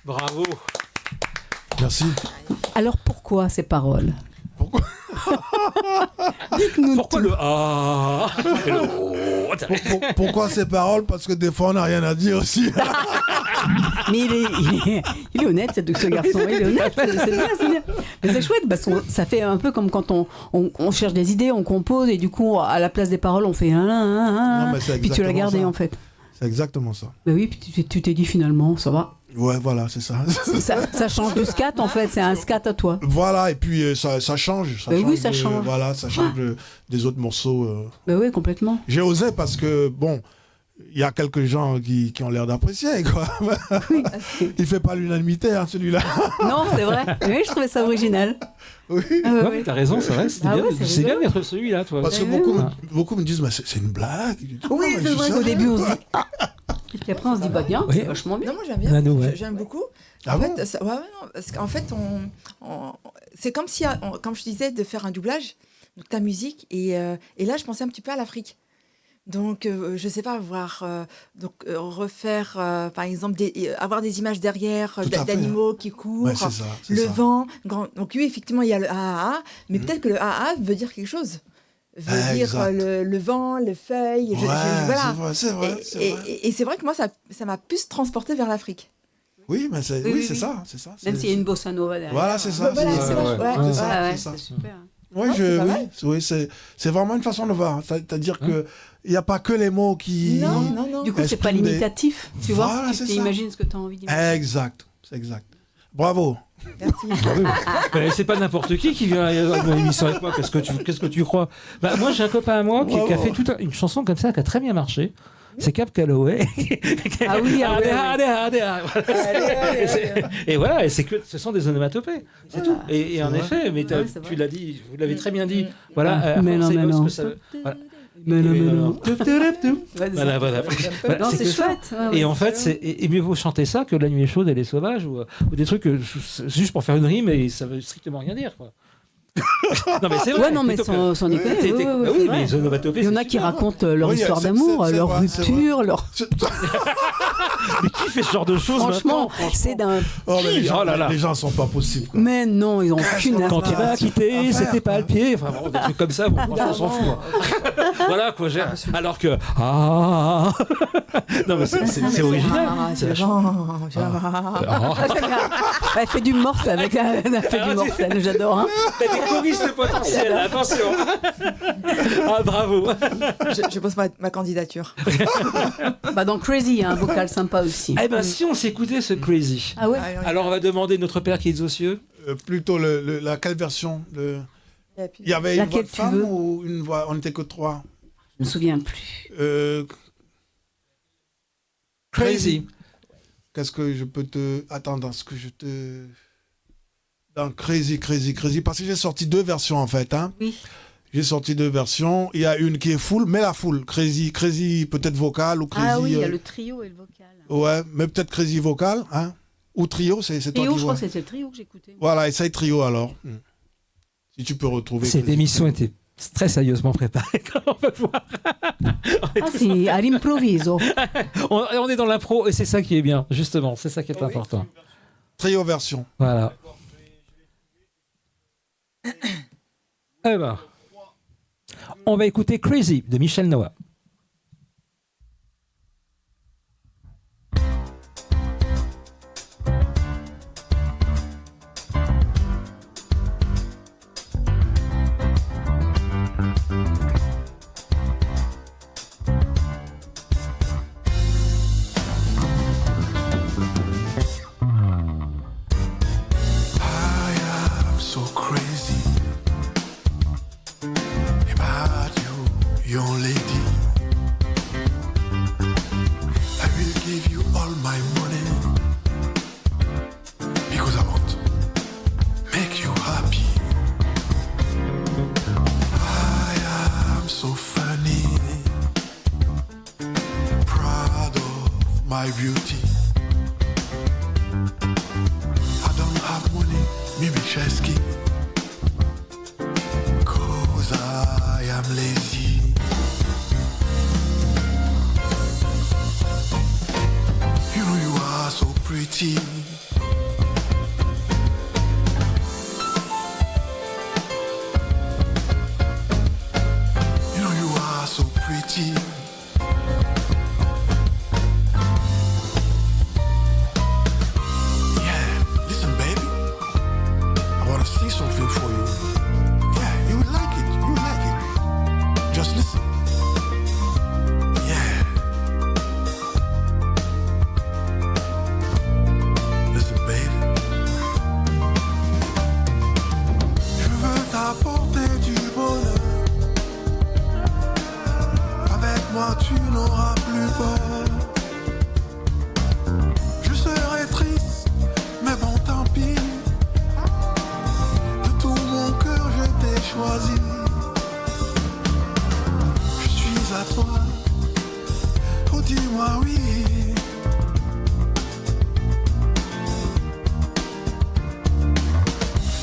Bravo. Merci. Alors pourquoi ces paroles? Pourquoi Dites-nous Pourquoi tout. le ah et le oh Pourquoi ces paroles? Parce que des fois, on n'a rien à dire aussi. Mais il est honnête, ce garçon. Il est honnête, c'est bien, c'est bien. Mais c'est chouette, parce que ça fait un peu comme quand on cherche des idées, on compose, et du coup, à la place des paroles, on fait Non, mais c'est puis tu l'as exactement gardé, ça. en fait. C'est exactement ça. Ben oui, puis tu t'es dit finalement, ça va. Ouais, voilà, c'est ça. Ça change du scat, en fait, c'est un scat à toi. Voilà, et puis ça change. Ben oui, ça change. Voilà, ça change des autres morceaux. Ben oui, complètement. J'ai osé parce que, bon, il y a quelques gens qui ont l'air d'apprécier, quoi. Il fait pas l'unanimité, hein, celui-là. Non, c'est vrai. Oui, je trouvais ça original. Oui. Ouais, t'as raison, c'est vrai. Ah Bien, ouais, c'est c'est bien rigolo. d'être celui-là, toi. Parce que beaucoup me disent, mais c'est une blague. Oui, c'est vrai qu'au début, on se dit ah. Et puis après, on se dit, bah bien, Oui. c'est vachement bien. Non, moi j'aime bien. Mano, ouais. J'aime beaucoup. Ah En bon fait, ouais, non, parce qu'en fait, c'est comme si, comme je disais, de faire un doublage, donc ta musique, et là, je pensais un petit peu à l'Afrique. Donc, je sais pas, refaire, par exemple, avoir des images derrière Tout à fait. d'animaux qui courent, Ouais, c'est ça. c'est le ça. vent. Donc oui, effectivement, il y a le AAA, mais peut-être que le AAA veut dire quelque chose. Veut dire Exact. le vent, les feuilles. Ouais, Voilà. c'est vrai. Et c'est vrai que moi, ça m'a plus transporté vers l'Afrique. Oui, mais c'est Oui, c'est oui. ça. Même s'il y a une bossa nova derrière. Voilà, c'est ça. Voilà, c'est c'est ça. vrai, ouais. C'est ça, Ouais, c'est ça. c'est super. Oui, Ah, c'est pas mal. oui, c'est vraiment une façon de voir. C'est-à-dire que il n'y a pas que les mots qui. Non. Du coup, c'est pas Exprime des- limitatif, tu Voilà, vois. Tu c'est ça. t'imagines ce que tu as envie d'y mettre. Exact, c'est exact. Bravo. Mais c'est pas n'importe qui vient à mon émission avec moi. Qu'est-ce que tu crois? Bah, moi, j'ai un copain à moi qui a fait toute une chanson comme ça qui a très bien marché. C'est Cap Calloway. Ah oui, Et voilà, et ce sont des onomatopées. C'est tout. Et en vrai. effet, mais Ouais, c'est tu vrai. l'as dit, vous l'avez très bien dit. Voilà, Mais non, c'est mais ce non. que ça veut. Voilà. Mais non, mais non. Voilà, voilà. Bah, Non, c'est que ça. chouette. Ouais, ouais, Et en c'est fait, et mieux vaut chanter ça que La nuit est chaude, elle est sauvage, ou des trucs juste pour faire une rime et ça veut strictement rien dire, quoi. Non, mais c'est vrai. Ouais, non, mais plutôt sans déconner. que- ouais, ouais, Bah c'est oui, vrai. mais les onomatopées. Il y en c'est a qui super. racontent leur Oui, histoire c'est- d'amour, c'est leur vrai, c'est rupture, leur. Mais qui fait ce genre de choses Franchement, maintenant, c'est d'un. Oh, mais Oh là là. les gens sont pas possibles. Quoi. Mais non, ils ont aucune Quand il m'a inspiration. quitté, à faire, c'était pas quoi. le pied. Enfin, bon, des trucs comme ça, bon, franchement, on s'en fout. hein. Voilà, quoi. Alors que. Ah Non, mais c'est original. C'est vachement. Elle fait du morse avec elle fait du morcel, j'adore. Hein. T'as des choristes potentiels, attention. Ah, bravo. Je pose ma candidature. Bah dans Crazy, il y a un vocal sympa aussi. Eh ben, si on s'écoutait ce Crazy. Ah ouais. Alors, on va demander notre père qui est aux cieux. Plutôt quelle version Il y avait une Laquelle voix de tu femme veux ou une voix. On n'était que trois. Je me souviens plus. Crazy. Qu'est-ce que je peux te. Attends, dans ce que je te. Dans Crazy. Parce que j'ai sorti deux versions en fait. Hein. Oui. J'ai sorti deux versions. Il y a une qui est full, mais la full. Crazy peut-être vocale ou Crazy. Ah oui, il y a le trio et le vocal. Ouais, mais peut-être Crazy vocal. Hein. Ou trio, c'est toi Trio, qui je vois. crois que c'est le trio que j'écoutais. Voilà, essaye trio alors. Si tu peux retrouver. Cette Crazy. émission était très sérieusement préparée, comme on peut voir. Ah c'est à l'improviso. On est dans l'impro et c'est ça qui est bien, justement. C'est ça qui est important. Trio version. Voilà. Eh ben, on va écouter Crazy de Michel Noah. I'm so crazy. my money because I want to make you happy. I am so funny, proud of my beauty. I don't have money, maybe Chesky, cause I am lazy. You know you are so pretty. You know you are so pretty. Yeah, listen baby, I wanna see something for you. Yeah, you will like it, you will like it. Just listen. Yeah. Listen baby, je veux t'apporter du bonheur. Avec moi tu n'auras plus peur. Je serai triste, mais bon tant pis. De tout mon cœur je t'ai choisi. Je suis à toi, oh dis-moi oui.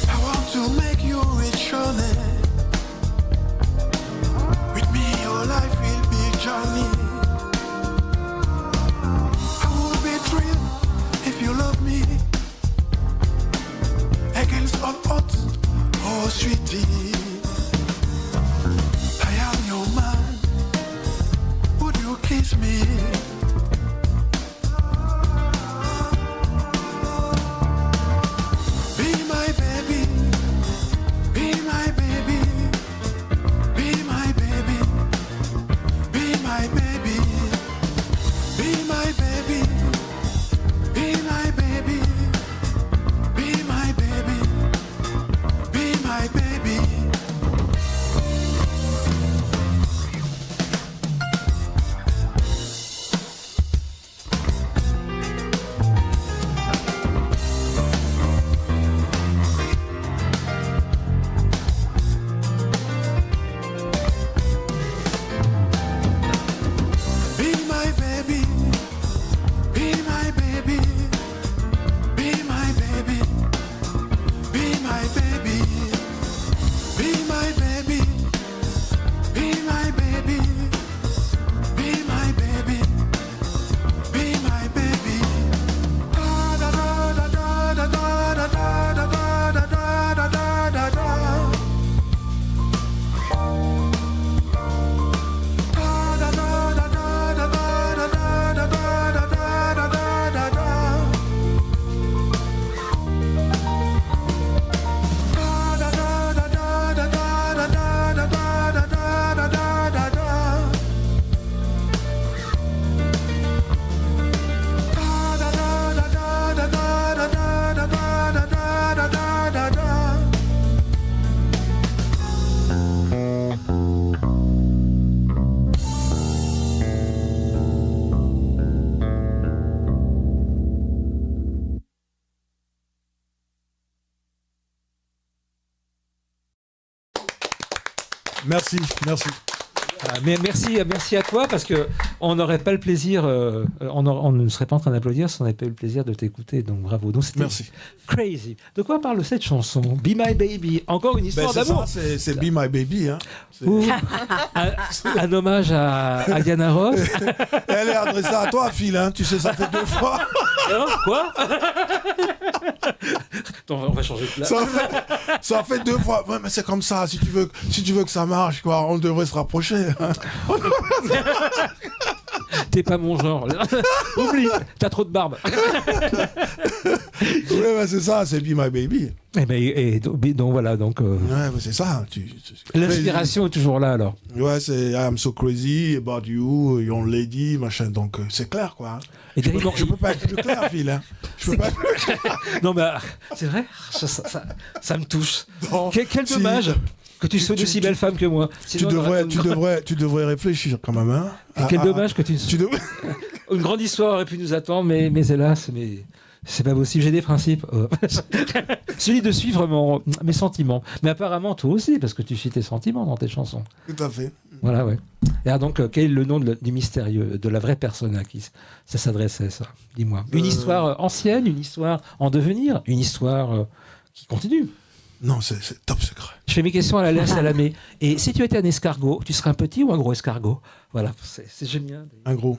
I want to make you rich, honey. With me your life will be a journey. I will be thrilled if you love me. Against all odds, oh sweetie. I am your man. Would you kiss me? Be my baby. Be my baby. Be my baby. Be my baby. Be my baby. Be my baby. Be my baby. Be my baby. Be my baby. Be my baby. Be my baby. Be my baby. Be my baby. Be my baby. Be my baby. Be my baby. Da da da da da da da da da da da da da da da. Merci, merci. Mais merci à toi parce que on n'aurait pas le plaisir, on ne serait pas en train d'applaudir si on n'avait pas eu le plaisir de t'écouter. Donc bravo. Donc c'était Merci. Crazy. De quoi parle cette chanson? Be My Baby. Encore une histoire d'amour. C'est Be My Baby. Hein. Ou un hommage à Diana Ross. Elle est adressée à toi, Phil. Hein. Tu sais, ça fait 2 fois. Non, quoi? Attends, on va changer de place. Ça fait 2 fois. Ouais, mais c'est comme ça. Si tu veux que ça marche, quoi, on devrait se rapprocher. T'es pas mon genre. Oublie, t'as trop de barbe. Ouais, bah, c'est ça, c'est Be My Baby. Donc voilà, donc. Ouais, bah, c'est ça. L'inspiration est toujours là alors. Ouais, c'est I am so crazy about you, young lady, machin. Donc c'est clair, quoi. Et je peux pas être plus clair, Phil. Hein. Je peux pas être plus clair. Non, mais c'est vrai, ça me touche. Quel dommage que tu sois une aussi belle femme que moi. Sinon, tu devrais réfléchir quand même. Hein. Quel dommage que tu... Une grande histoire aurait pu nous attendre, mais hélas, c'est pas possible. J'ai des principes. Celui de suivre mes sentiments. Mais apparemment, toi aussi, parce que tu suis tes sentiments dans tes chansons. Tout à fait. Voilà, ouais. Et alors donc, quel est le nom du mystérieux, de la vraie personne à qui ça s'adressait, ça? Dis-moi. Une histoire ancienne, une histoire en devenir, une histoire qui continue. Non, c'est top secret. Je fais mes questions à la Léa Salamé. Et si tu étais un escargot, tu serais un petit ou un gros escargot? Voilà, c'est génial. Un gros.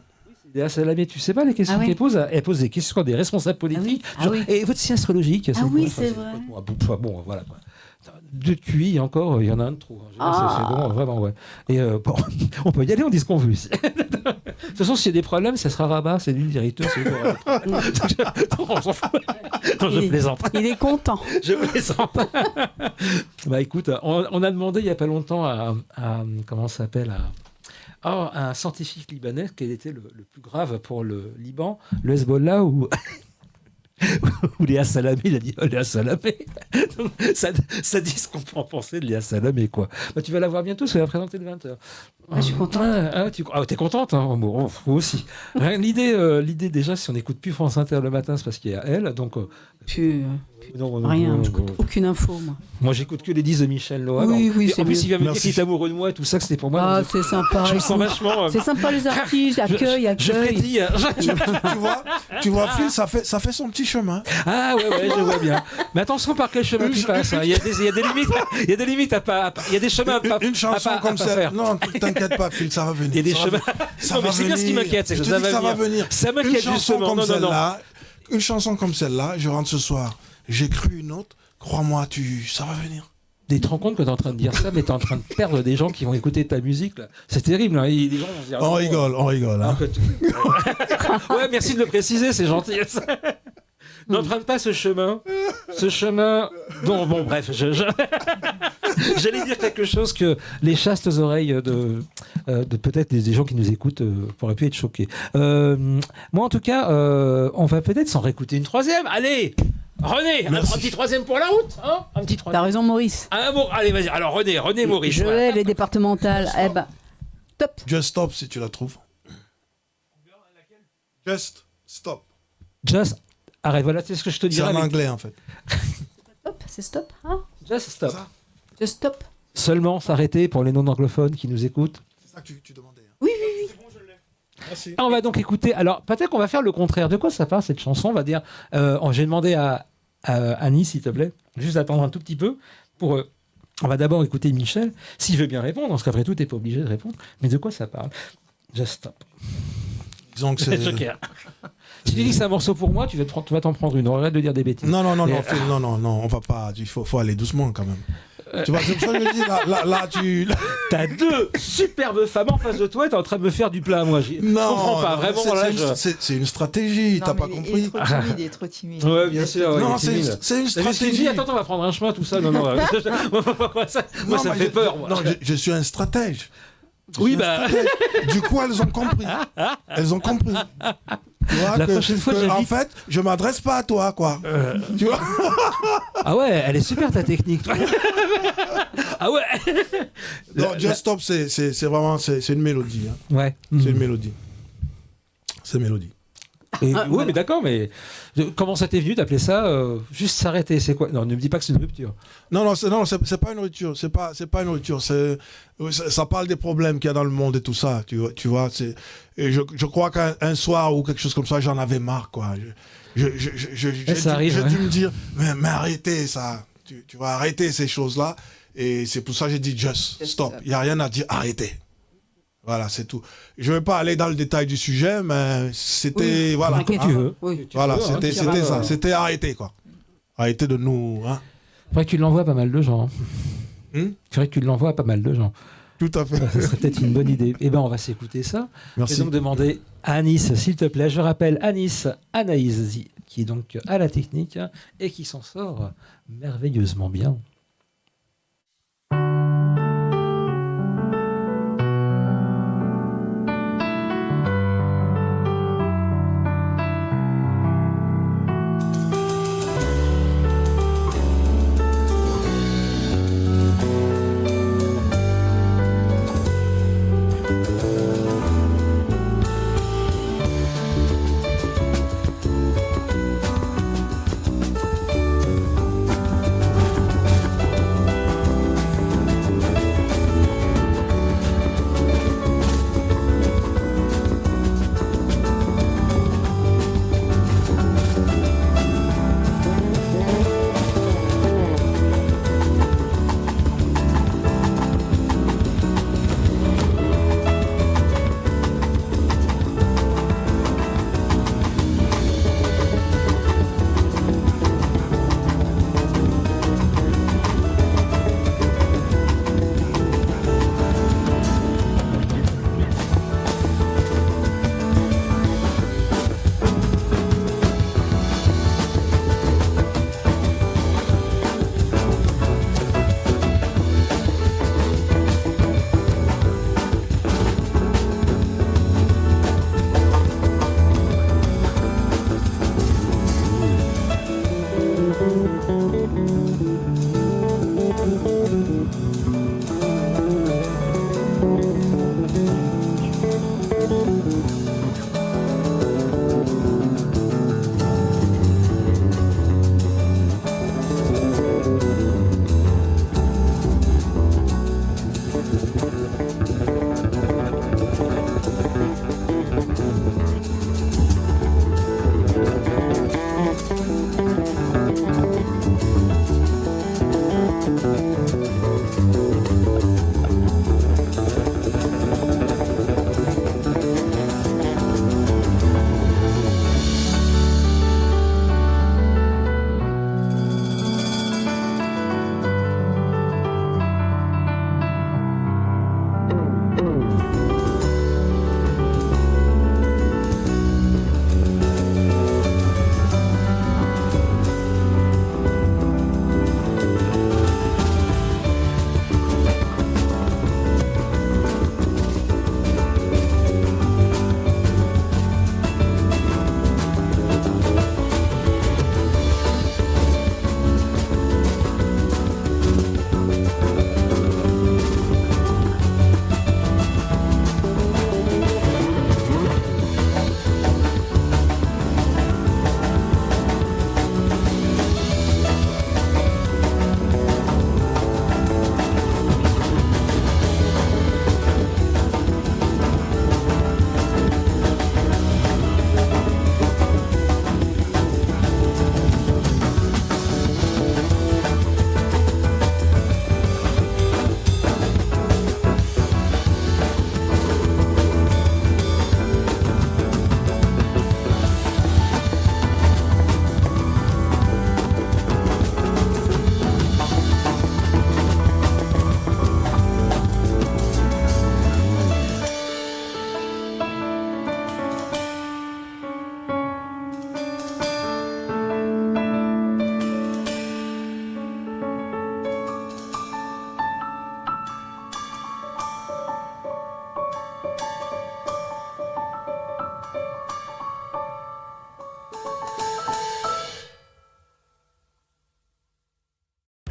Léa Salamé, tu sais pas les questions qu'elle pose? Elle pose des questions à des responsables politiques. Et votre signe astrologique, c'est quoi, c'est vrai. Bon, voilà quoi. De QI encore, il y en a un de trop. C'est bon, vraiment, ouais. Et bon, on peut y aller, on dit ce qu'on veut ici. De toute façon, s'il y a des problèmes, ça sera Rabat, c'est lui le directeur. On s'en fout. Non, je plaisante. Il est content. Je plaisante. Bah écoute, on a demandé il n'y a pas longtemps à comment ça s'appelle, un scientifique libanais quel était le plus grave pour le Liban, le Hezbollah ou Léa Salamé. Il a dit Léa Salamé. Ça dit ce qu'on peut en penser de Léa Salamé, quoi. Bah, tu vas la voir bientôt, ça va présenter le 20h. Je suis contente. T'es contente, hein? Bon, moi aussi. L'idée déjà, si on n'écoute plus France Inter le matin, c'est parce qu'il y a elle. Donc, rien, j'écoute aucune info, moi. Moi, j'écoute que les 10 de Michel Loa. Oui, en plus, il vient me dire qu'il est amoureux de moi et tout ça, que c'était pour moi. Ah, c'est sympa. Je me sens vachement. C'est sympa, les artistes, accueil. Je frétille. Tu vois, Phil, ça fait son petit chemin. Ah ouais, je vois bien. Mais attention par quel chemin tu passes. Il y a des limites. Il y a des limites à pas. Il y a des chemins à pas. Une chanson comme ça. Non, t'inquiète pas, Phil, ça va venir. Il y a des chemins. Non, mais c'est bien ce qui m'inquiète, c'est que ça va venir. Ça m'inquiète justement. Non. Une chanson comme celle-là, je rentre ce soir. J'ai cru une autre. Crois-moi, ça va venir. Tu te rends compte que tu es en train de dire ça, mais tu es en train de perdre des gens qui vont écouter ta musique, là. C'est terrible, hein. Les gens vont se dire, on rigole. Hein. Ouais, merci de le préciser, c'est gentil. N'emprunte pas ce chemin. Bon, bref, j'allais dire quelque chose que les chastes oreilles de peut-être des gens qui nous écoutent pourraient pu être choqués. Moi, en tout cas, on va peut-être s'en réécouter une troisième. Allez, René, un petit troisième pour la route, hein? Un petit troisième. T'as raison, Maurice. Allez, vas-y. Alors René Maurice. Je vais les départementales. Top. Just Stop si tu la trouves. Just Stop. Just arrête. Voilà, c'est ce que je te dirais. C'est en anglais en fait. C'est stop, hein? Just Stop. Just Stop. Seulement s'arrêter pour les non-anglophones qui nous écoutent. C'est ça que tu demandais. Hein. Oui. C'est bon, je l'ai. Merci. On va donc écouter. Alors, peut-être qu'on va faire le contraire. De quoi ça parle cette chanson? On va dire. J'ai demandé à Annie, s'il te plaît, juste attendre un tout petit peu. On va d'abord écouter Michel, s'il veut bien répondre, parce qu'après tout, t'es pas obligé de répondre. Mais de quoi ça parle? Just Stop. Disons que c'est. Joker. Si tu dis que c'est un morceau pour moi, tu vas t'en prendre une. Arrête de dire des bêtises. Non, on va pas. Il faut aller doucement quand même. Tu vois, c'est pour ça que je dis, là, tu. T'as deux superbes femmes en face de toi et t'es en train de me faire du plat à moi. Je comprends pas, vraiment. C'est une stratégie, t'as pas compris. Il est trop timide. Ouais, bien sûr. Non, c'est une stratégie. Attends, on va prendre un chemin, tout ça. Non. Moi, ça me fait peur. Moi. Non, je suis un stratège. Oui, bah. Du coup, elles ont compris. Tu vois, la prochaine fois, en fait, je m'adresse pas à toi, quoi. Tu vois? Ah ouais, elle est super ta technique. Ah ouais. Non, Just Stop, c'est vraiment une mélodie. Hein. Ouais. C'est une mélodie. C'est une mélodie. Oui, mais d'accord, mais comment ça t'est venu d'appeler ça juste s'arrêter? C'est quoi? Non, ne me dis pas que c'est une rupture. Non, c'est pas une rupture. C'est pas une rupture. Ça parle des problèmes qu'il y a dans le monde et tout ça. Tu vois. Et je crois qu'un soir ou quelque chose comme ça, j'en avais marre, quoi. J'ai dû me dire, mais arrêtez ça. Tu vas arrêter ces choses-là. Et c'est pour ça que j'ai dit just stop. Il n'y a rien à dire, arrêtez. Voilà, c'est tout. Je ne vais pas aller dans le détail du sujet, mais c'était... Oui, voilà, tu veux. Oui. Voilà, c'était ça. C'était arrêter, quoi. Arrêter de nous... Hein. Faudrait que tu l'envoies à pas mal de gens. Faudrait que tu l'envoies à pas mal de gens. Tout à fait. Ça serait peut-être une bonne idée. Eh bien, on va s'écouter ça. Merci. Et donc demander à Anis, s'il te plaît. Je rappelle Anis Anaïs, qui est donc à la technique et qui s'en sort merveilleusement bien.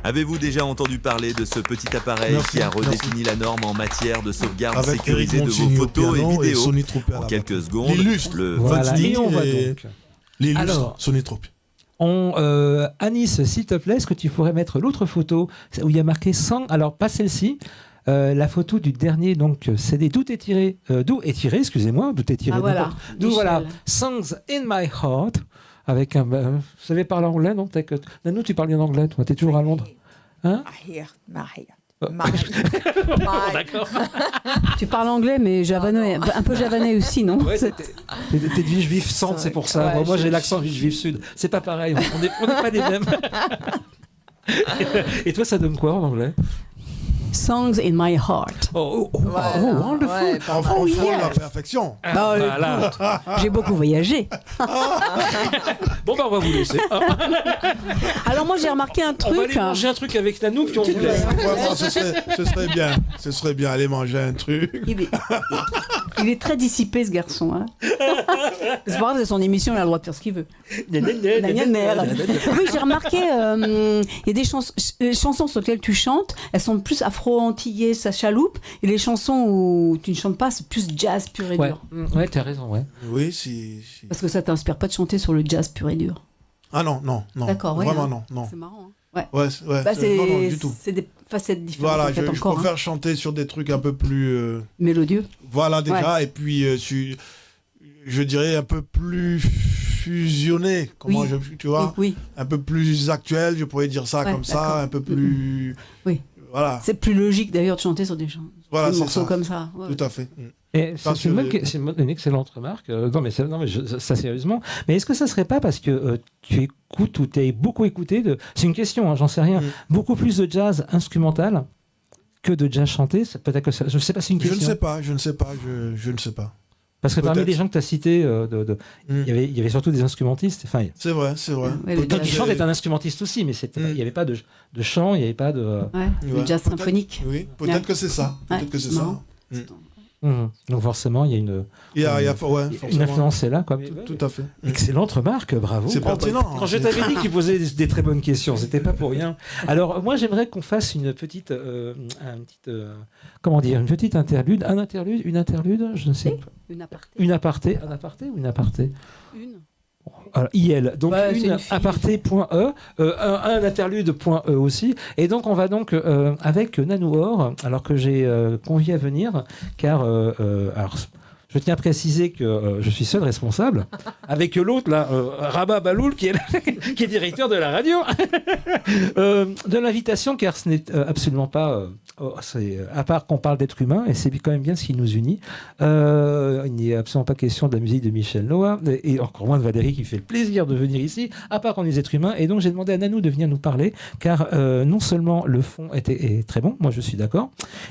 Avez-vous déjà entendu parler de ce petit appareil qui a redéfini la norme en matière de sauvegarde Avec sécurisée Eric de vos Montigny au photos piano et vidéos? Sonny Troupé à la En quelques batterie. secondes, L'illustre Voilà, Montigny et on va et donc. l'illustre Alors, Sonny Troupé. Anis, s'il te plaît, est-ce que tu pourrais mettre l'autre photo où il y a marqué 100, alors pas celle-ci, la photo du dernier donc CD, d'où est tiré, excusez-moi, d'où est tiré, voilà, d'où Michel. voilà, Songs in my heart, avec un, vous savez parler anglais, non? Nanou, tu parles bien anglais, toi, t'es toujours à Londres, hein? D'accord. Tu parles anglais, mais javanais, un peu javanais aussi, non? Ouais, t'es de Villejuif centre, c'est pour ça. Ouais, moi, j'ai l'accent Villejuif sud. C'est pas pareil, on n'est pas les mêmes. Et toi, ça donne quoi en anglais? Songs in my heart. Oh, wonderful. Ouais, Enfin, on fait la perfection. Non, Voilà. j'ai beaucoup voyagé. Bon, bah, on va vous laisser. Alors moi j'ai remarqué un On va truc. aller manger un truc avec Nanou, puis on vous laisse. Vraiment, ce serait bien. Ce serait bien aller manger un truc. Il est très dissipé ce garçon. Hein. C'est pas grave, c'est son émission, il a le droit de faire ce qu'il veut. Oui, j'ai remarqué, il y a des chansons sur lesquelles tu chantes, elles sont plus afro-antillaises, ça chaloupe, et les chansons où tu ne chantes pas, c'est plus jazz pur et dur. Ouais, t'as raison, ouais. Oui, si. Parce que ça t'inspire pas de chanter sur le jazz pur et dur. Ah non. D'accord, ouais, Vraiment hein. non. C'est marrant. Hein. Ouais, Bah, non, du tout. c'est des facettes différentes. Voilà, en fait, je encore, préfère chanter sur des trucs un peu plus. Mélodieux. Voilà, déjà, et puis je dirais un peu plus fusionné. Comment Oui. tu vois? Oui. Un peu plus actuel, je pourrais dire ça comme ça, d'accord. un peu plus. Oui. Voilà. C'est plus logique d'ailleurs de chanter sur des Voilà, c'est morceaux ça. comme ça. Ouais. Tout à fait. Et c'est une excellente remarque. Ça sérieusement. Mais est-ce que ça serait pas parce que tu écoutes ou tu as beaucoup écouté c'est une question, hein, j'en sais rien. Beaucoup plus de jazz instrumental que de jazz chanté. Peut-être que je ne sais pas, c'est une question. Je ne sais pas. Parce que parmi les gens que tu as cités, il y avait surtout des instrumentistes. Enfin, c'est vrai. Ouais, qui chante est un instrumentiste aussi, mais il n'y avait pas de chant, il n'y avait pas de. Le jazz symphonique. Oui, peut-être que c'est ça. Peut-être que c'est ça. Donc forcément, il y a une influence est là. Quoi. Tout à fait. Excellente remarque, bravo. C'est pertinent. Quand je t'avais dit qu'il posait des très bonnes questions, c'était pas pour rien. Alors moi, j'aimerais qu'on fasse une petite interlude, une interlude, je ne sais pas. Une aparté ou une aparté. Alors, IL, donc une aparté.e, un interlude.e aussi. Et donc, on va donc avec Nanou Or, alors que j'ai convié à venir, car alors, je tiens à préciser que je suis seul responsable, avec l'autre, là, Rabat Baloul, qui est directeur de la radio, de l'invitation, car ce n'est absolument pas, à part qu'on parle d'être humain, et c'est quand même bien ce qui nous unit, il n'est absolument pas question de la musique de Michel Noah, et encore moins de Valérie qui fait le plaisir de venir ici, à part qu'on est êtres humains. Et donc j'ai demandé à Nanou de venir nous parler, car non seulement le fond est très bon, moi je suis d'accord,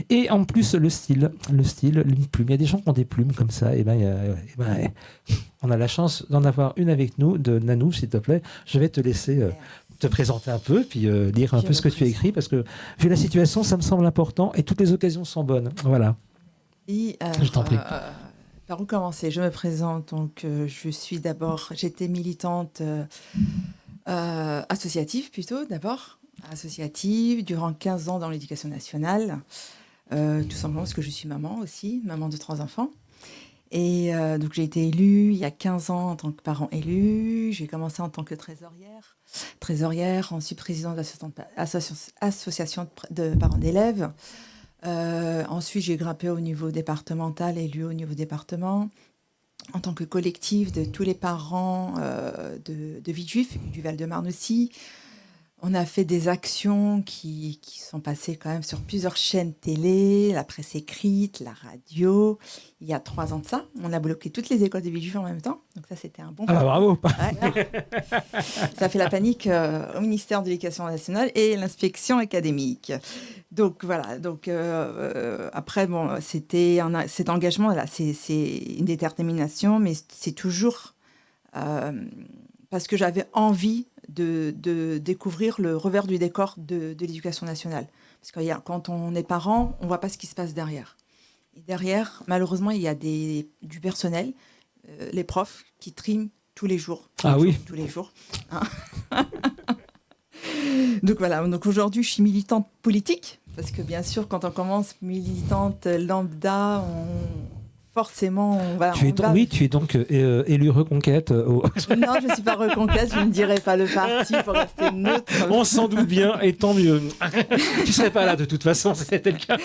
et en plus le style, une plume. Il y a des gens qui ont des plumes comme ça, et on a la chance d'en avoir une avec nous, de Nanou, s'il te plaît. Je vais te laisser te présenter un peu, puis lire un peu ce que tu as écrit, parce que vu la situation, ça me semble important, et toutes les occasions sont bonnes. Voilà. Je t'en prie. Par où commencer? Je me présente, donc j'étais militante associative plutôt, d'abord. Associative, durant 15 ans dans l'éducation nationale. Tout simplement parce que je suis maman aussi, maman de 3 enfants. Et donc j'ai été élue il y a 15 ans en tant que parent élu. J'ai commencé en tant que trésorière, ensuite présidente de l'association de parents d'élèves. Ensuite j'ai grimpé au niveau départemental, élue au niveau département, en tant que collectif de tous les parents de Villejuif, du Val-de-Marne aussi. On a fait des actions qui sont passées quand même sur plusieurs chaînes télé, la presse écrite, la radio. Il y a 3 ans de ça, on a bloqué toutes les écoles de Villejuif en même temps. Donc ça, c'était un bon... Ah, bravo. Ouais. Ça a fait la panique au ministère de l'Éducation nationale et l'inspection académique. Donc voilà. Donc après, bon, cet engagement là, c'est une détermination, mais c'est toujours parce que j'avais envie de découvrir le revers du décor de l'éducation nationale. Parce que quand on est parent, on ne voit pas ce qui se passe derrière. Et derrière, malheureusement, il y a du personnel, les profs, qui triment tous les jours. Tous les jours. Hein. Donc voilà, donc aujourd'hui, je suis militante politique, parce que bien sûr, quand on commence militante lambda, forcément, on va... Oui, tu es donc élue Reconquête. Non, je ne suis pas Reconquête, je ne dirai pas le parti pour rester neutre. On s'en doute bien, et tant mieux. Tu ne serais pas là de toute façon, si c'était le cas.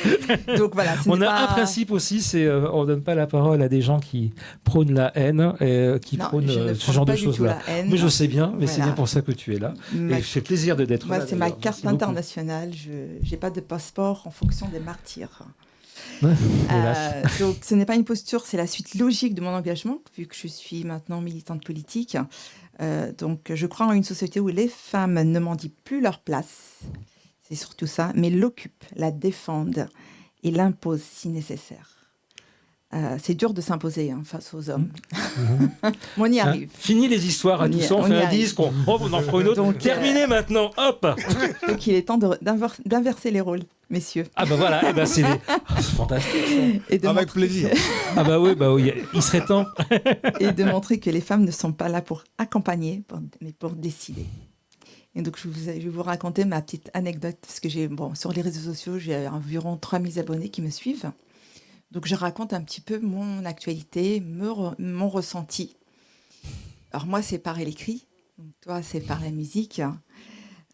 Donc voilà, on a un principe aussi, c'est on ne donne pas la parole à des gens qui prônent la haine, qui prônent ce genre de choses-là. Mais je sais bien, mais c'est bien pour ça que tu es là. Et c'est plaisir d'être là. Moi, c'est ma carte internationale, je n'ai pas de passeport en fonction des martyrs. Donc ce n'est pas une posture, c'est la suite logique de mon engagement, vu que je suis maintenant militante politique. Donc je crois en une société où les femmes ne mendient plus leur place, c'est surtout ça, mais l'occupent, la défendent et l'imposent si nécessaire. C'est dur de s'imposer face aux hommes. Mais on y arrive. Fini les histoires à tout ça, on fait un disque, on en fera une autre. Donc, terminé maintenant, hop. Donc il est temps d'inverser les rôles, messieurs. Ah bah voilà, c'est fantastique. Avec plaisir. Ah bah oui, il serait temps. Et de montrer que les femmes ne sont pas là pour accompagner, mais pour décider. Et donc je vais vous raconter ma petite anecdote, parce que sur les réseaux sociaux, j'ai environ 3000 abonnés qui me suivent. Donc, je raconte un petit peu mon actualité, mon ressenti. Alors, moi, c'est par l'écrit. Toi, c'est par la musique.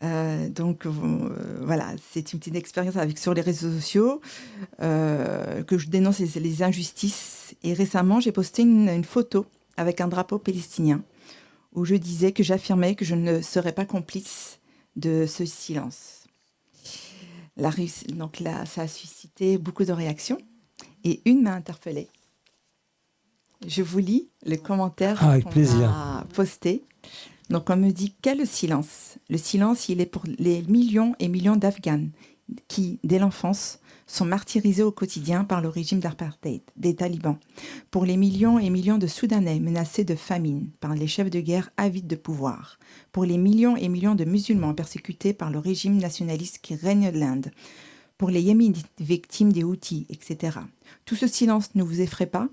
Voilà, c'est une petite expérience sur les réseaux sociaux que je dénonce les injustices. Et récemment, j'ai posté une photo avec un drapeau palestinien où je disais que j'affirmais que je ne serais pas complice de ce silence. Donc là, ça a suscité beaucoup de réactions. Et une m'a interpellée. Je vous lis le commentaire qu'on a posté. Donc, on me dit, quel silence. Le silence, il est pour les millions et millions d'Afghans qui, dès l'enfance, sont martyrisés au quotidien par le régime d'apartheid des talibans. Pour les millions et millions de Soudanais menacés de famine par les chefs de guerre avides de pouvoir. Pour les millions et millions de musulmans persécutés par le régime nationaliste qui règne l'Inde. Pour les Yéménites victimes des Houthis, etc. Tout ce silence ne vous effraie pas?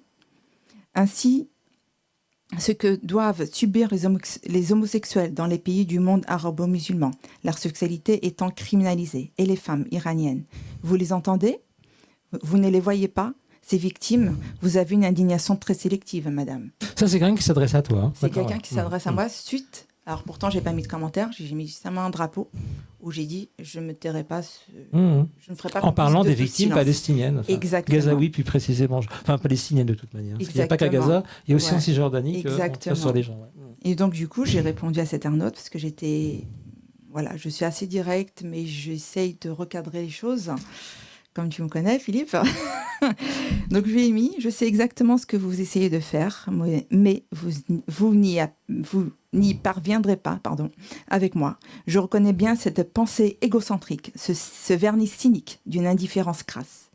Ainsi, ce que doivent subir les homosexuels dans les pays du monde arabo-musulman, leur sexualité étant criminalisée, et les femmes iraniennes. Vous les entendez? Vous ne les voyez pas? Ces victimes, vous avez une indignation très sélective, madame. Ça, c'est quelqu'un qui s'adresse à toi. Hein. C'est quelqu'un qui s'adresse à moi suite... Alors pourtant, j'ai pas mis de commentaire, j'ai mis seulement un drapeau où j'ai dit je me tairai pas, je ne ferai pas. En parlant des victimes palestiniennes, exactement. Gazaouis plus précisément, palestiniennes de toute manière. Il n'y a pas qu'à Gaza, il y a aussi en Cisjordanie que sur les gens. Ouais. Et donc du coup, j'ai répondu à cet internaute parce que je suis assez directe, mais j'essaye de recadrer les choses. Comme tu me connais, Philippe. Donc, je lui ai mis, je sais exactement ce que vous essayez de faire, mais vous n'y parviendrez pas, avec moi. Je reconnais bien cette pensée égocentrique, ce vernis cynique d'une indifférence crasse.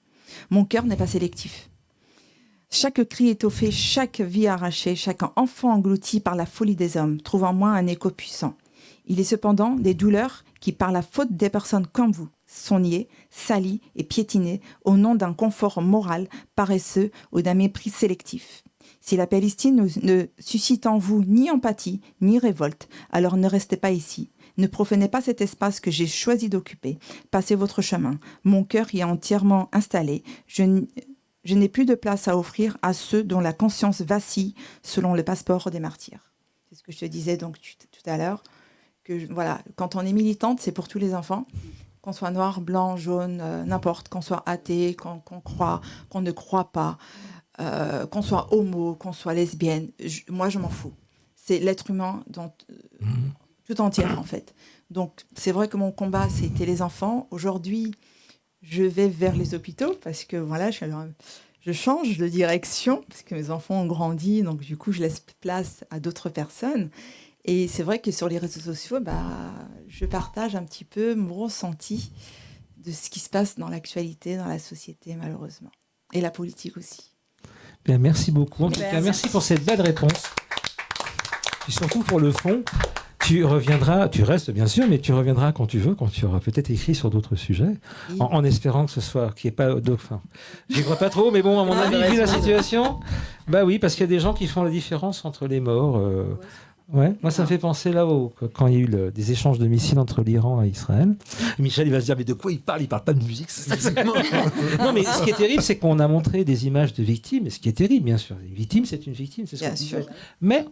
Mon cœur n'est pas sélectif. Chaque cri étoffé, chaque vie arrachée, chaque enfant englouti par la folie des hommes trouve en moi un écho puissant. Il est cependant des douleurs qui, par la faute des personnes comme vous, sont niées, salies et piétinées au nom d'un confort moral paresseux ou d'un mépris sélectif. Si la Palestine ne suscite en vous ni empathie, ni révolte, alors ne restez pas ici. Ne profanez pas cet espace que j'ai choisi d'occuper. Passez votre chemin. Mon cœur y est entièrement installé. Je n'ai plus de place à offrir à ceux dont la conscience vacille selon le passeport des martyrs. C'est ce que je te disais donc tout à l'heure. Que, voilà, quand on est militante, c'est pour tous les enfants. Qu'on soit noir, blanc, jaune, n'importe, qu'on soit athée, qu'on croit, qu'on ne croit pas, qu'on soit homo, qu'on soit lesbienne, moi je m'en fous. C'est l'être humain tout entier en fait. Donc c'est vrai que mon combat c'était les enfants. Aujourd'hui, je vais vers les hôpitaux parce que voilà, je change de direction parce que mes enfants ont grandi, donc du coup je laisse place à d'autres personnes. Et c'est vrai que sur les réseaux sociaux, je partage un petit peu mon ressenti de ce qui se passe dans l'actualité, dans la société, malheureusement. Et la politique aussi. Bien, merci beaucoup. En tout cas, merci pour cette belle réponse. Et surtout pour le fond, tu restes bien sûr, mais tu reviendras quand tu veux, quand tu auras peut-être écrit sur d'autres sujets, oui. en espérant que ce soit, qu'il n'y ait pas d'autres. Enfin, j'y crois pas trop, mais bon, à mon avis, vu la situation, oui, parce qu'il y a des gens qui font la différence entre les morts. Ouais, moi ça me fait penser là quand il y a eu des échanges de missiles entre l'Iran et Israël. Et Michel il va se dire mais de quoi il parle pas de musique. Non mais ce qui est terrible c'est qu'on a montré des images de victimes et ce qui est terrible bien sûr, une victime c'est une victime, c'est ce qu'on dit. Mais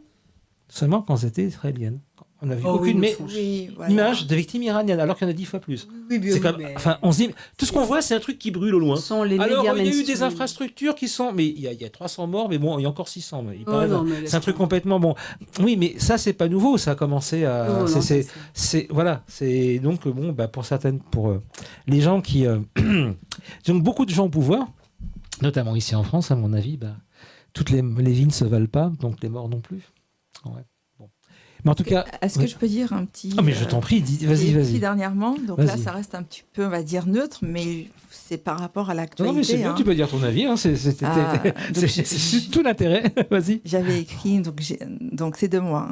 seulement quand c'était israélienne. On n'a vu aucune image de victimes iraniennes, alors qu'il y en a 10 fois plus. C'est comme, enfin, on se dit, tout ce qu'on voit, c'est un truc qui brûle au loin. Alors, il y a eu des infrastructures qui sont, mais il y a 300 morts, mais bon, il y a encore 600. C'est un truc complètement bon. Oui, mais ça, c'est pas nouveau. Ça a commencé à. Voilà. C'est donc bon, pour certaines, pour les gens qui, donc beaucoup de gens au pouvoir, notamment ici en France, à mon avis, toutes les vies ne se valent pas, donc les morts non plus. Ouais. Mais en tout cas, est-ce que je peux dire un petit... mais je t'en prie, vas-y. Dernièrement, donc là, ça reste un petit peu, on va dire, neutre, mais c'est par rapport à l'actualité. Non, mais c'est bien, tu peux dire ton avis, c'est tout l'intérêt, vas-y. J'avais écrit, donc c'est de moi,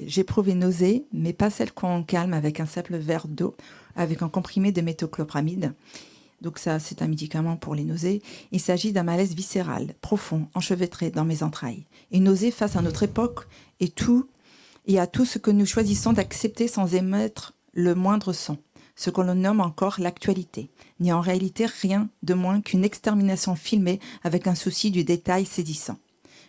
j'éprouvais nausée, mais pas celle qu'on calme avec un simple verre d'eau, avec un comprimé de méthoclopramide. Donc ça, c'est un médicament pour les nausées. Il s'agit d'un malaise viscéral, profond, enchevêtré dans mes entrailles. Une nausée face à notre époque et à tout ce que nous choisissons d'accepter sans émettre le moindre son, ce que l'on nomme encore l'actualité, n'est en réalité rien de moins qu'une extermination filmée avec un souci du détail saisissant.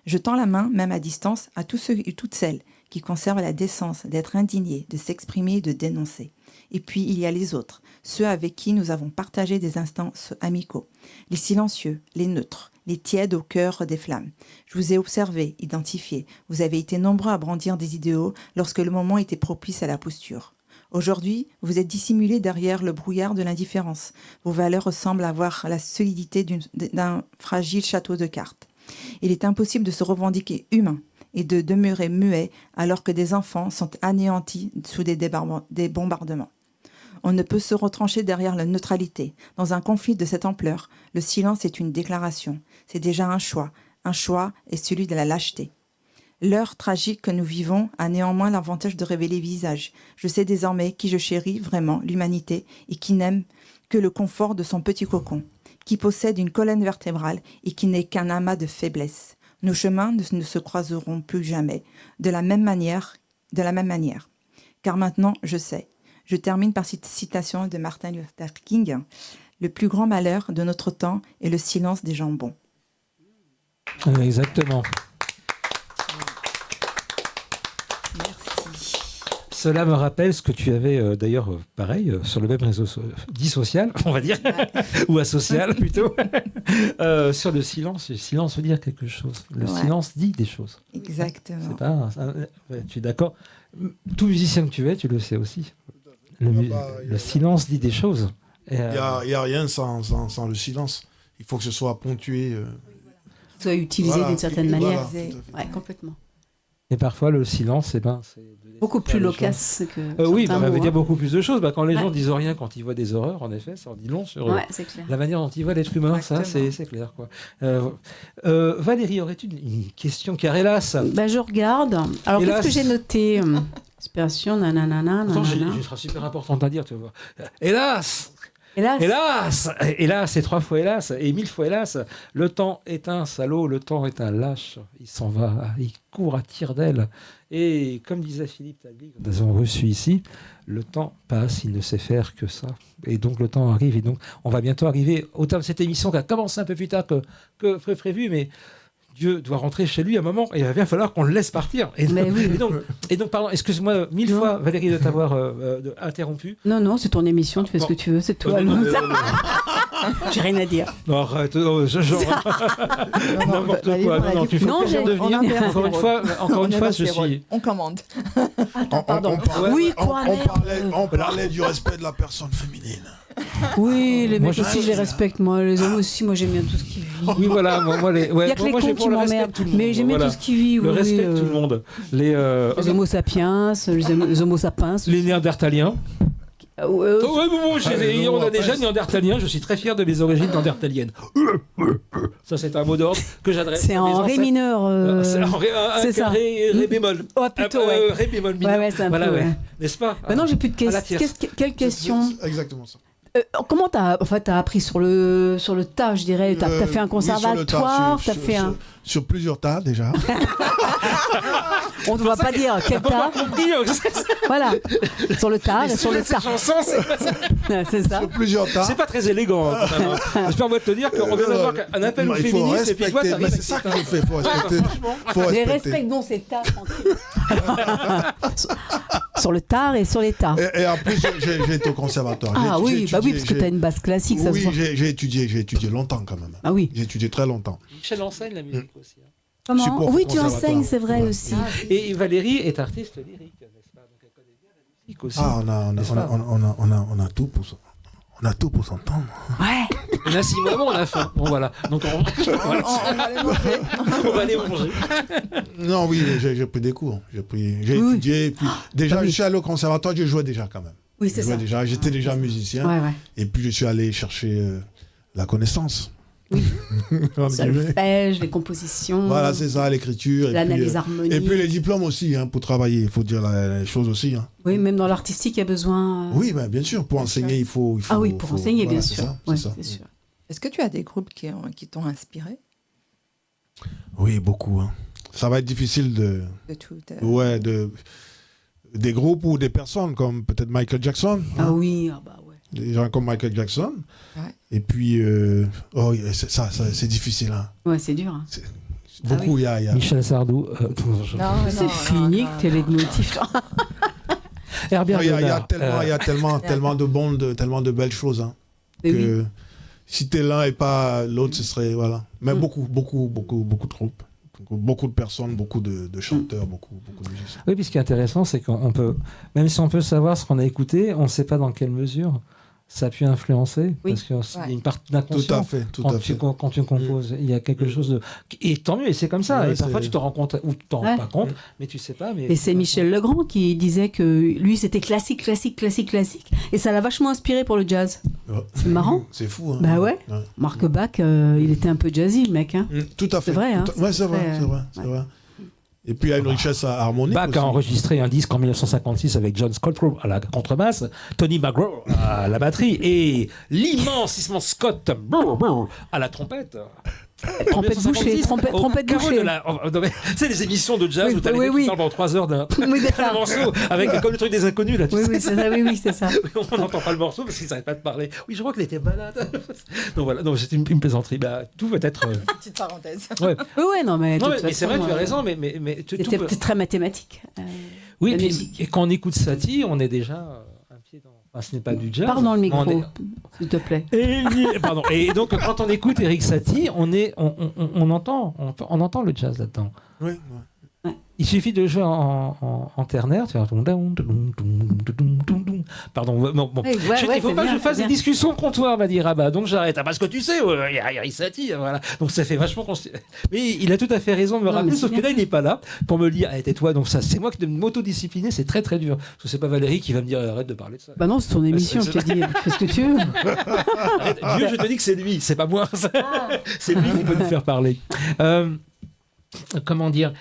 Je tends la main, même à distance, à tous ceux et toutes celles qui conservent la décence d'être indignés, de s'exprimer, de dénoncer. Et puis il y a les autres, ceux avec qui nous avons partagé des instants amicaux, les silencieux, les neutres, les tièdes au cœur des flammes. Je vous ai observé, identifié. Vous avez été nombreux à brandir des idéaux lorsque le moment était propice à la posture. Aujourd'hui, vous êtes dissimulés derrière le brouillard de l'indifférence. Vos valeurs ressemblent à avoir la solidité d'un fragile château de cartes. Il est impossible de se revendiquer humain et de demeurer muet alors que des enfants sont anéantis sous des bombardements. On ne peut se retrancher derrière la neutralité. Dans un conflit de cette ampleur, le silence est une déclaration. C'est déjà un choix. Un choix est celui de la lâcheté. L'heure tragique que nous vivons a néanmoins l'avantage de révéler visage. Je sais désormais qui je chéris vraiment, l'humanité, et qui n'aime que le confort de son petit cocon, qui possède une colonne vertébrale et qui n'est qu'un amas de faiblesse. Nos chemins ne se croiseront plus jamais, de la même manière. Car maintenant, je sais. Je termine par cette citation de Martin Luther King. Le plus grand malheur de notre temps est le silence des jambons. Exactement. Merci. Cela me rappelle ce que tu avais d'ailleurs pareil sur le même réseau dit social, on va dire, ou asocial plutôt, sur le silence. Le silence veut dire quelque chose. Le silence dit des choses. Exactement. C'est pas tu es d'accord. Tout musicien que tu es, tu le sais aussi. Le silence dit des choses. Il n'y a rien sans le silence. Il faut que ce soit ponctué. Soit utilisé d'une certaine manière. Complètement. Et parfois, le silence, c'est beaucoup plus loquace que. Oui, ça veut dire beaucoup plus de choses. Quand les gens disent rien, quand ils voient des horreurs, en effet, ça en dit long sur la manière dont ils voient l'être humain. Ça, c'est clair, quoi. Valérie, aurais-tu une question car hélas je regarde. Alors, qu'est-ce que j'ai noté Inspiration, nanana. Attends, j'ai une phrase super importante à dire, tu vois. Hélas, et 3 fois hélas, et 1000 fois hélas, le temps est un salaud, le temps est un lâche, il s'en va, il court à tire-d'aile. Et comme disait Philippe Tagli, quand nous avons reçu ici, le temps passe, il ne sait faire que ça. Et donc le temps arrive, et donc on va bientôt arriver au terme de cette émission qui a commencé un peu plus tard que prévu, mais Dieu doit rentrer chez lui à un moment et il va bien falloir qu'on le laisse partir. Et donc, pardon, excuse-moi 1000 fois, Valérie, de t'avoir interrompu. Non, c'est ton émission, tu fais ce que tu veux, c'est toi. J'ai rien à dire. Non, arrête, n'importe quoi. Non, tu fais plaisir de venir. Encore une fois, je suis... On commande. Pardon. Oui, quoi. On parlait du respect de la personne féminine. Oui, les mecs aussi, je les respecte. Moi, les hommes aussi, moi, j'aime bien tout ce qui vit. Oui, voilà. Il y a que les cons qui m'emmerdent. Mais j'aime bien tout ce qui vit. Le respect de tout le monde. Les homo sapiens, les homo sapiens. Les néandertaliens. On a déjà néandertaliens. Je suis très fier de mes origines néandertaliennes. Ça, c'est un mot d'ordre que j'adresse. C'est en ré mineur. C'est ça. Ré bémol. Oh, plutôt, ré bémol mineur. Ouais, c'est un peu. N'est-ce pas Non, j'ai plus de questions. Quelle question? Exactement ça. Comment t'as appris sur le tas, je dirais. T'as fait un conservatoire, sur plusieurs tas déjà. On ne doit pas dire quel tas. Voilà, sur le tas et sur le tas. C'est ça. Sur plusieurs tas. C'est pas très élégant. Je permets de te dire qu'on vient d'avoir un appel féministe et puis toi, mais c'est ça que je fais. Faut respecter. Mais respecte donc ces tas, tranquille. Sur le tard et sur les tas. Et en plus, j'ai été au conservatoire. Ah oui, parce que tu as une base classique, ça se voit. Oui, j'ai étudié longtemps quand même. Ah oui. J'ai étudié très longtemps. Michel enseigne la musique aussi. Comment ? Oui, tu enseignes, c'est vrai aussi. Et Valérie est artiste lyrique, n'est-ce pas ? Donc elle connaît bien la musique aussi. Ah, on a tout pour ça. On a tout pour s'entendre. Ouais. On a 6 mois, on a faim. Bon voilà. Donc on va aller manger. On va aller manger. Non, oui, j'ai pris des cours. J'ai étudié. Puis, déjà, je suis allé au conservatoire, je jouais déjà quand même. Oui, c'est ça. J'étais déjà musicien. Ouais. Et puis je suis allé chercher la connaissance. Oui. Solfège, les compositions. Voilà, c'est ça, l'écriture. L'analyse harmonique. Et puis les diplômes aussi, pour travailler, il faut dire les choses aussi. Oui, même dans l'artistique, il y a besoin. Oui, bien sûr, pour enseigner, il faut. Ah oui, pour enseigner, bien sûr. C'est ça. Est-ce que tu as des groupes qui t'ont inspiré ? Oui, beaucoup. Ça va être difficile de tout. Ouais, des groupes ou des personnes comme peut-être Michael Jackson. Ah oui, ah bah ouais. Des gens comme Michael Jackson. Ouais. Et puis, ça c'est difficile. Ouais, c'est dur. Beaucoup, il y a. Michel Sardou. C'est fini que t'es les motifs. Il y a tellement de belles choses. Que si t'es l'un et pas l'autre, ce serait. Voilà. Mais beaucoup de groupes. Beaucoup de personnes, beaucoup de chanteurs, beaucoup de musiciens. Oui, puis ce qui est intéressant, c'est qu'on peut, même si on peut savoir ce qu'on a écouté, on ne sait pas dans quelle mesure ça a pu influencer. Oui. Parce qu'il y a une partie d'inconscient. Tout à fait. Quand tu composes, il y a quelque chose de. Et tant mieux, et c'est comme ça. Ouais, et parfois, tu te rends compte, ou tu t'en rends pas compte, mais tu sais pas. Mais et c'est Michel Legrand qui disait que lui, c'était classique. Et ça l'a vachement inspiré pour le jazz. Ouais. C'est marrant. C'est fou. Bah ouais. Marc Bach, il était un peu jazzy, le mec. Tout à fait. C'est vrai. Ouais, c'est vrai. Et puis il y a une richesse harmonique. Bach a enregistré un disque en 1956 avec John Scoltrop à la contrebasse, Tony McGraw à la batterie et l'immensissement Scott à la trompette. Trompette bouchée, trompette bouchée. C'est les émissions de jazz où t'as les mecs qui parlent pendant 3 heures d'un morceau avec comme le truc des inconnus là. Oui, c'est ça. On n'entend pas le morceau parce qu'ils n'arrêtent pas de parler. Oui, je crois qu'il était malade. Donc voilà, c'était une plaisanterie. Tout peut être. Petite parenthèse. Ouais, non mais. Mais c'est vrai, tu as raison, mais c'était très mathématique. Oui, et quand on écoute Satie, on est déjà un pied dans. Enfin, ce n'est pas du jazz. Parle dans le micro, s'il te plaît. Pardon. Et donc, quand on écoute Erik Satie, on entend le jazz là-dedans. Oui. Il suffit de jouer en ternaire, tu vois. Pardon, il faut pas que je fasse des discussions au comptoir, m'a dit Rabat. Donc j'arrête. Parce que tu sais, il y a Erik Satie, voilà. Donc ça fait vachement. Mais il a tout à fait raison de me rappeler, sauf que là, il n'est pas là pour me dire, tais-toi. Donc ça, c'est moi qui dois m'autodiscipliner, c'est très très dur. Parce que c'est pas Valérie qui va me dire, arrête de parler de ça. Bah non, c'est ton émission, je te dis, fais ce que tu veux. Dieu, je te dis que c'est lui, c'est pas moi. C'est lui qui peut nous faire parler. Comment dire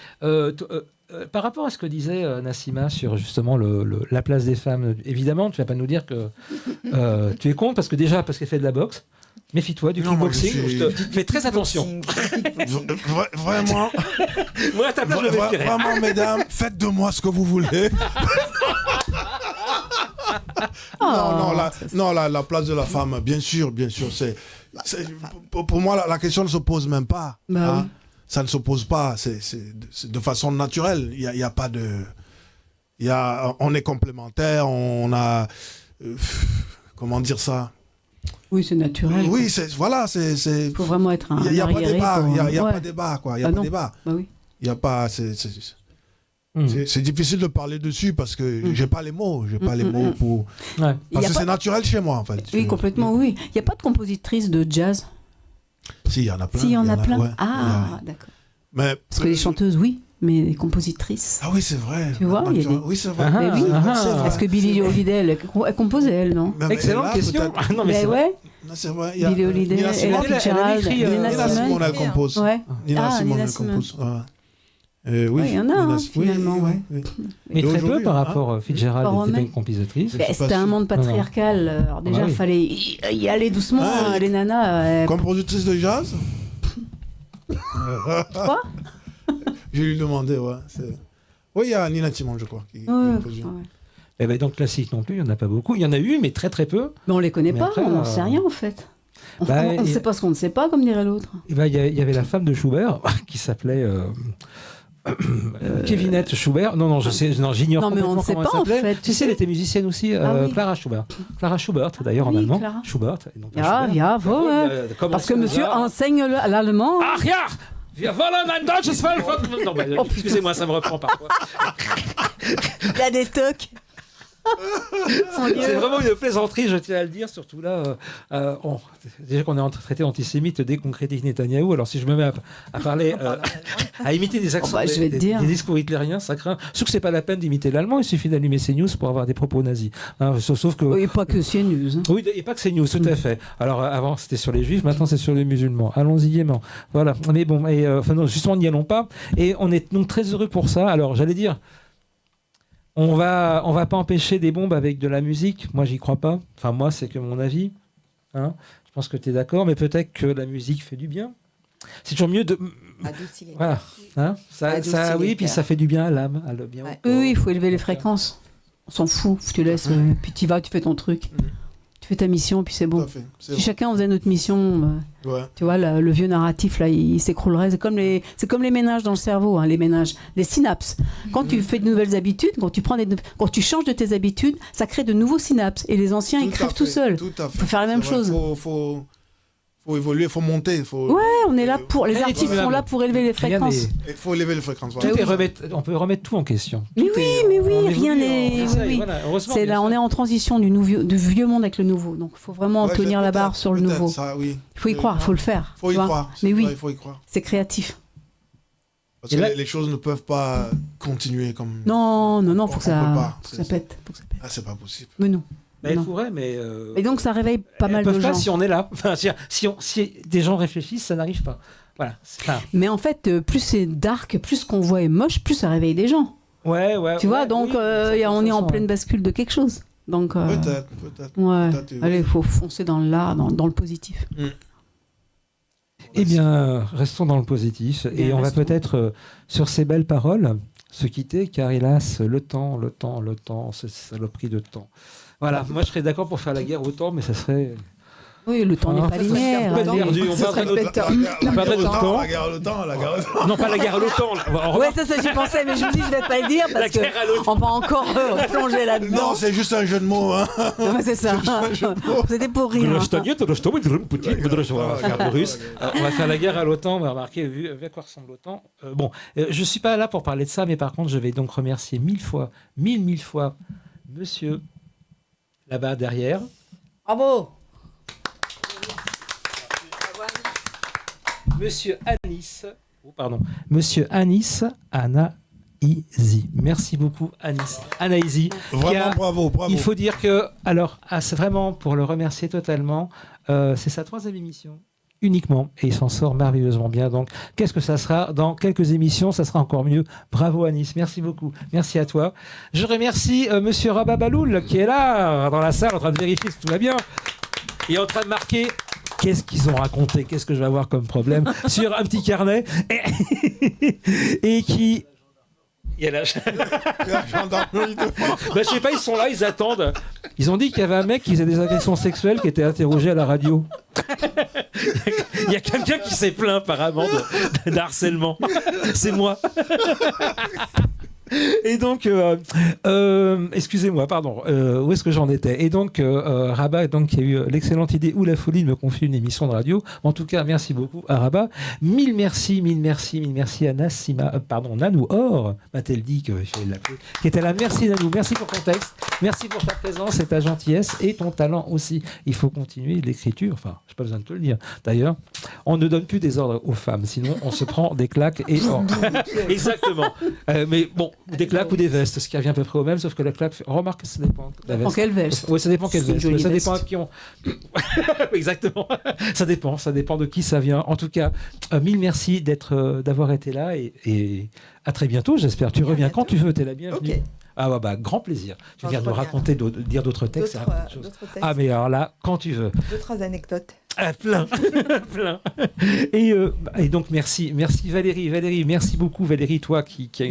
par rapport à ce que disait Nassima sur justement la place des femmes, évidemment, tu vas pas nous dire que tu es contre parce qu'elle fait de la boxe. Méfie-toi du kickboxing. Fais très attention. Vraiment. Moi, à ta place, je me méfierais. Vraiment, mesdames, faites de moi ce que vous voulez. La place de la femme, bien sûr. Pour moi, la question ne se pose même pas. Oui. Ça ne s'oppose pas, c'est de façon naturelle. Il y a pas de, on est complémentaires, on a, comment dire ça. Oui, c'est naturel. Oui, c'est. Faut vraiment être un. Il y a pas de débat. Il y a pas de débat quoi. Il y a pas de débat. Bah oui. Il y a pas. C'est difficile de parler dessus parce que j'ai pas les mots. J'ai pas les mots pour. Ouais. Parce que c'est naturel chez moi en fait. Oui, complètement. Oui. Il y a pas de compositrice de jazz. Si, il y en a plein. Si, il y en a plein. Ouais, d'accord. Mais, parce que les chanteuses, oui, mais les compositrices. Ah oui, c'est vrai. Tu vois, il y a des... Oui, c'est vrai. Est-ce que Billie Holiday, elle composait, elle, non? Excellente question. Non, mais c'est vrai. C'est vrai. Billie Holiday, Ella Fitzgerald, Nina Simone, elle compose. Ouais. Nina Simone, elle compose. Oui, il y en a, finalement. Oui. Mais très peu par rapport à Par Fitzgerald était Romain. une compositrice. C'était un monde patriarcal. Alors déjà, il fallait y aller doucement. Les nanas. Compositrice de jazz. Quoi? Je lui demandais, Oui, il y a Nina Timon, je crois. Qui compose bien. Eh ben, donc classique non plus, il n'y en a pas beaucoup. Il y en a eu, mais très très peu. Mais on les connaît pas, après, on n'en sait rien en fait. On ne sait pas ce qu'on ne sait pas, comme dirait l'autre. Il y avait la femme de Schubert qui s'appelait Kevinette Schubert. Non, j'ignore Non, mais on complètement ne sait comment elle pas en s'appelait. fait. Tu sais, elle était musicienne aussi, oui. Clara Schubert. Clara Schubert, d'ailleurs, en allemand. Clara. Schubert. Et non pas Schubert. Parce que monsieur enseigne l'allemand. Ach ja! Wir wollen ein deutsches Volk. Non, excusez-moi, ça me reprend parfois. Il a des tocs. C'est vraiment une plaisanterie, je tiens à le dire, surtout là. Déjà qu'on est traité d'antisémite dès qu'on critique Netanyahou, alors si je me mets à parler, à imiter des accents, des discours hitlériens, ça craint. Sauf que c'est pas la peine d'imiter l'allemand, il suffit d'allumer CNews pour avoir des propos nazis. Sauf que... Oui, pas que CNews. Oui, et pas que CNews, tout à fait. Alors avant c'était sur les juifs, maintenant c'est sur les musulmans. Allons-y gaiement. Voilà. Mais bon, non, justement, n'y allons pas. Et on est donc très heureux pour ça. Alors j'allais dire. On va pas empêcher des bombes avec de la musique. Moi, j'y crois pas. Enfin, moi, c'est que mon avis. Hein. Je pense que tu es d'accord, mais peut-être que la musique fait du bien. C'est toujours mieux de... Adoucir. Voilà. Hein. Oui, puis ça fait du bien à l'âme. Oui, il faut élever les fréquences. On s'en fout. Tu laisses, puis tu vas, tu fais ton truc. Tu fais ta mission, puis c'est bon. Si chacun faisait notre mission, tu vois, le vieux narratif, là, il s'écroulerait. C'est comme les ménages dans le cerveau, hein, les synapses. Quand tu fais de nouvelles habitudes, quand tu changes de tes habitudes, ça crée de nouveaux synapses. Et les anciens, ils crèvent tout seuls. Il faut faire la même chose. Faut évoluer, il faut monter. On est là pour... Les artistes sont là pour élever les fréquences. Il faut élever les fréquences. On peut remettre tout en question. Mais oui, rien n'est... C'est là, on est en transition du vieux monde avec le nouveau. Donc, il faut vraiment tenir la barre sur le nouveau. Il faut y croire, il faut le faire. Il faut y croire. Mais oui, il faut y croire. C'est créatif. Parce que les choses ne peuvent pas continuer comme... Non, faut que ça pète. Ah, c'est pas possible. Mais non. Il faudrait, mais... Et donc, ça réveille pas mal de gens. Pas si on est là. Enfin, si des gens réfléchissent, ça n'arrive pas. Voilà. Mais en fait, plus c'est dark, plus ce qu'on voit est moche, plus ça réveille des gens. Ouais. Tu vois, donc on est en pleine bascule de quelque chose. Donc, peut-être. Ouais. Allez, il faut foncer dans l'art, dans le positif. Eh bien, restons dans le positif. Et on va peut-être, sur ces belles paroles, se quitter, car hélas, le temps, c'est saloperie de temps. Voilà, moi je serais d'accord pour faire la guerre au temps, mais ça serait... Oui, le temps n'est pas linéaire. On perdrait notre temps. La guerre à l'OTAN. Non, pas la guerre à l'OTAN. Ouais, ça j'y pensais, mais je me dis je vais pas le dire parce qu'on va encore plonger là-dedans. Non, c'est juste un jeu de mots. Hein. Ouais, c'est ça. C'était pour rire. On va faire la guerre à l'OTAN. On va remarquer à quoi ressemble l'OTAN. Bon, je suis pas là pour parler de ça, mais par contre, je vais donc remercier mille fois, monsieur là-bas derrière. Bravo. Monsieur Anis Anaïzi. Merci beaucoup, Anaïzi. Vraiment, bravo. Il faut dire que, alors, c'est vraiment pour le remercier totalement, c'est sa 3e émission uniquement, et il s'en sort merveilleusement bien. Donc, qu'est-ce que ça sera dans quelques émissions? Ça sera encore mieux. Bravo, Anis. Merci beaucoup. Merci à toi. Je remercie monsieur Rabat Baloul, qui est là, dans la salle, en train de vérifier si tout va bien. Il est en train de marquer... Qu'est-ce qu'ils ont raconté? Qu'est-ce que je vais avoir comme problème sur un petit carnet et qui... Il y a la gendarmerie de France. Je sais pas, ils sont là, ils attendent. Ils ont dit qu'il y avait un mec qui faisait des agressions sexuelles qui était interrogé à la radio. Il y a quelqu'un qui s'est plaint apparemment d'harcèlement. C'est moi. Et donc, excusez-moi, pardon, où est-ce que j'en étais? Et donc, Rabat, donc, qui a eu l'excellente idée ou la folie de me confier une émission de radio. En tout cas, merci beaucoup à Rabat. Mille merci à Nanou Or, m'a-t-elle dit que j'allais l'appeler, qui était là. Merci Nanou, merci pour ton texte, merci pour ta présence et ta gentillesse et ton talent aussi. Il faut continuer l'écriture, enfin, je n'ai pas besoin de te le dire. D'ailleurs, on ne donne plus des ordres aux femmes, sinon on se prend des claques et... Exactement. Mais bon, Ou des claques ou des vestes, ce qui revient à peu près au même, sauf que la claque, remarque, ça dépend de la veste. En quelle veste? Oui, ça dépend quelle veste. Ça dépend à qui on. Exactement. Ça dépend de qui ça vient. En tout cas, mille merci d'avoir été là et à très bientôt, j'espère. Tu reviens quand tu veux, t'es la bienvenue. Ok. Ah bah, grand plaisir. Tu viens de nous raconter, dire d'autres textes. D'autres textes. Ah mais alors là, quand tu veux. 2-3 anecdotes. Ah, plein. Et donc merci Valérie, merci beaucoup Valérie, toi qui as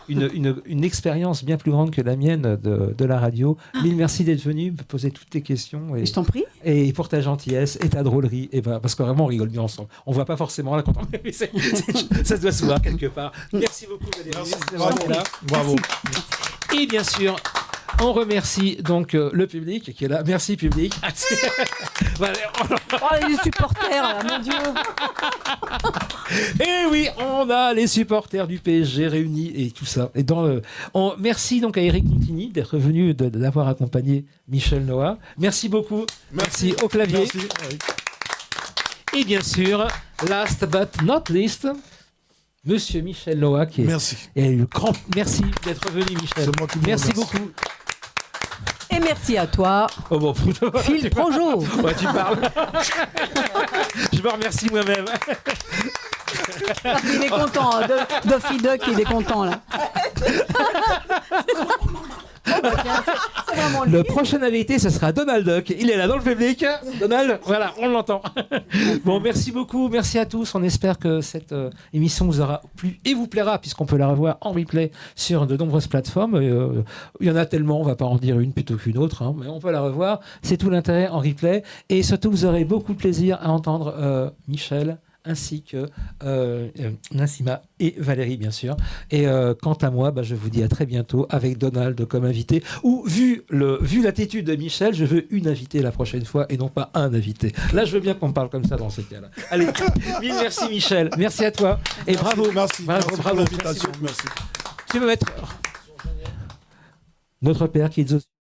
une expérience bien plus grande que la mienne de la radio. Mille merci d'être venue me poser toutes tes questions. Et, je t'en prie. Et pour ta gentillesse et ta drôlerie, et parce que vraiment on rigole bien ensemble. On voit pas forcément là quand on ça se doit se voir quelque part. Merci beaucoup Valérie. Merci d'avoir été là. Bravo. Et bien sûr, on remercie donc le public qui est là. Merci public. Voilà. Les supporters, là, mon Dieu. Et oui, on a les supporters du PSG réunis et tout ça. Et merci donc à Eric Montini d'être venu, d'avoir accompagné Michel Noah. Merci beaucoup. Merci au clavier. Merci. Et bien sûr, last but not least, Monsieur Michel Noah qui est. Merci. Et le grand merci d'être venu, Michel. C'est moi qui vous merci remercie. beaucoup. Et merci à toi, Oh bon, Phil Projo. Ouais, tu parles. Je me remercie moi-même. Il est content, Duffy Duck, il est content là. C'est vraiment lui. Le prochain invité, ce sera Donald Duck. Il est là dans le public. Donald, voilà, on l'entend. Bon, merci beaucoup, merci à tous. On espère que cette émission vous aura plu et vous plaira, puisqu'on peut la revoir en replay sur de nombreuses plateformes. Il y en a tellement, on va pas en dire une plutôt qu'une autre, hein, mais on peut la revoir. C'est tout l'intérêt en replay. Et surtout, vous aurez beaucoup de plaisir à entendre Michel, ainsi que Nassima et Valérie, bien sûr. Et quant à moi, je vous dis à très bientôt avec Donald comme invité. Ou, vu l'attitude de Michel, je veux une invitée la prochaine fois et non pas un invité. Là, je veux bien qu'on parle comme ça dans ces cas-là. Allez, mille merci Michel. Merci à toi. Et bravo. Merci pour l'invitation. Merci. Tu veux mettre notre père qui est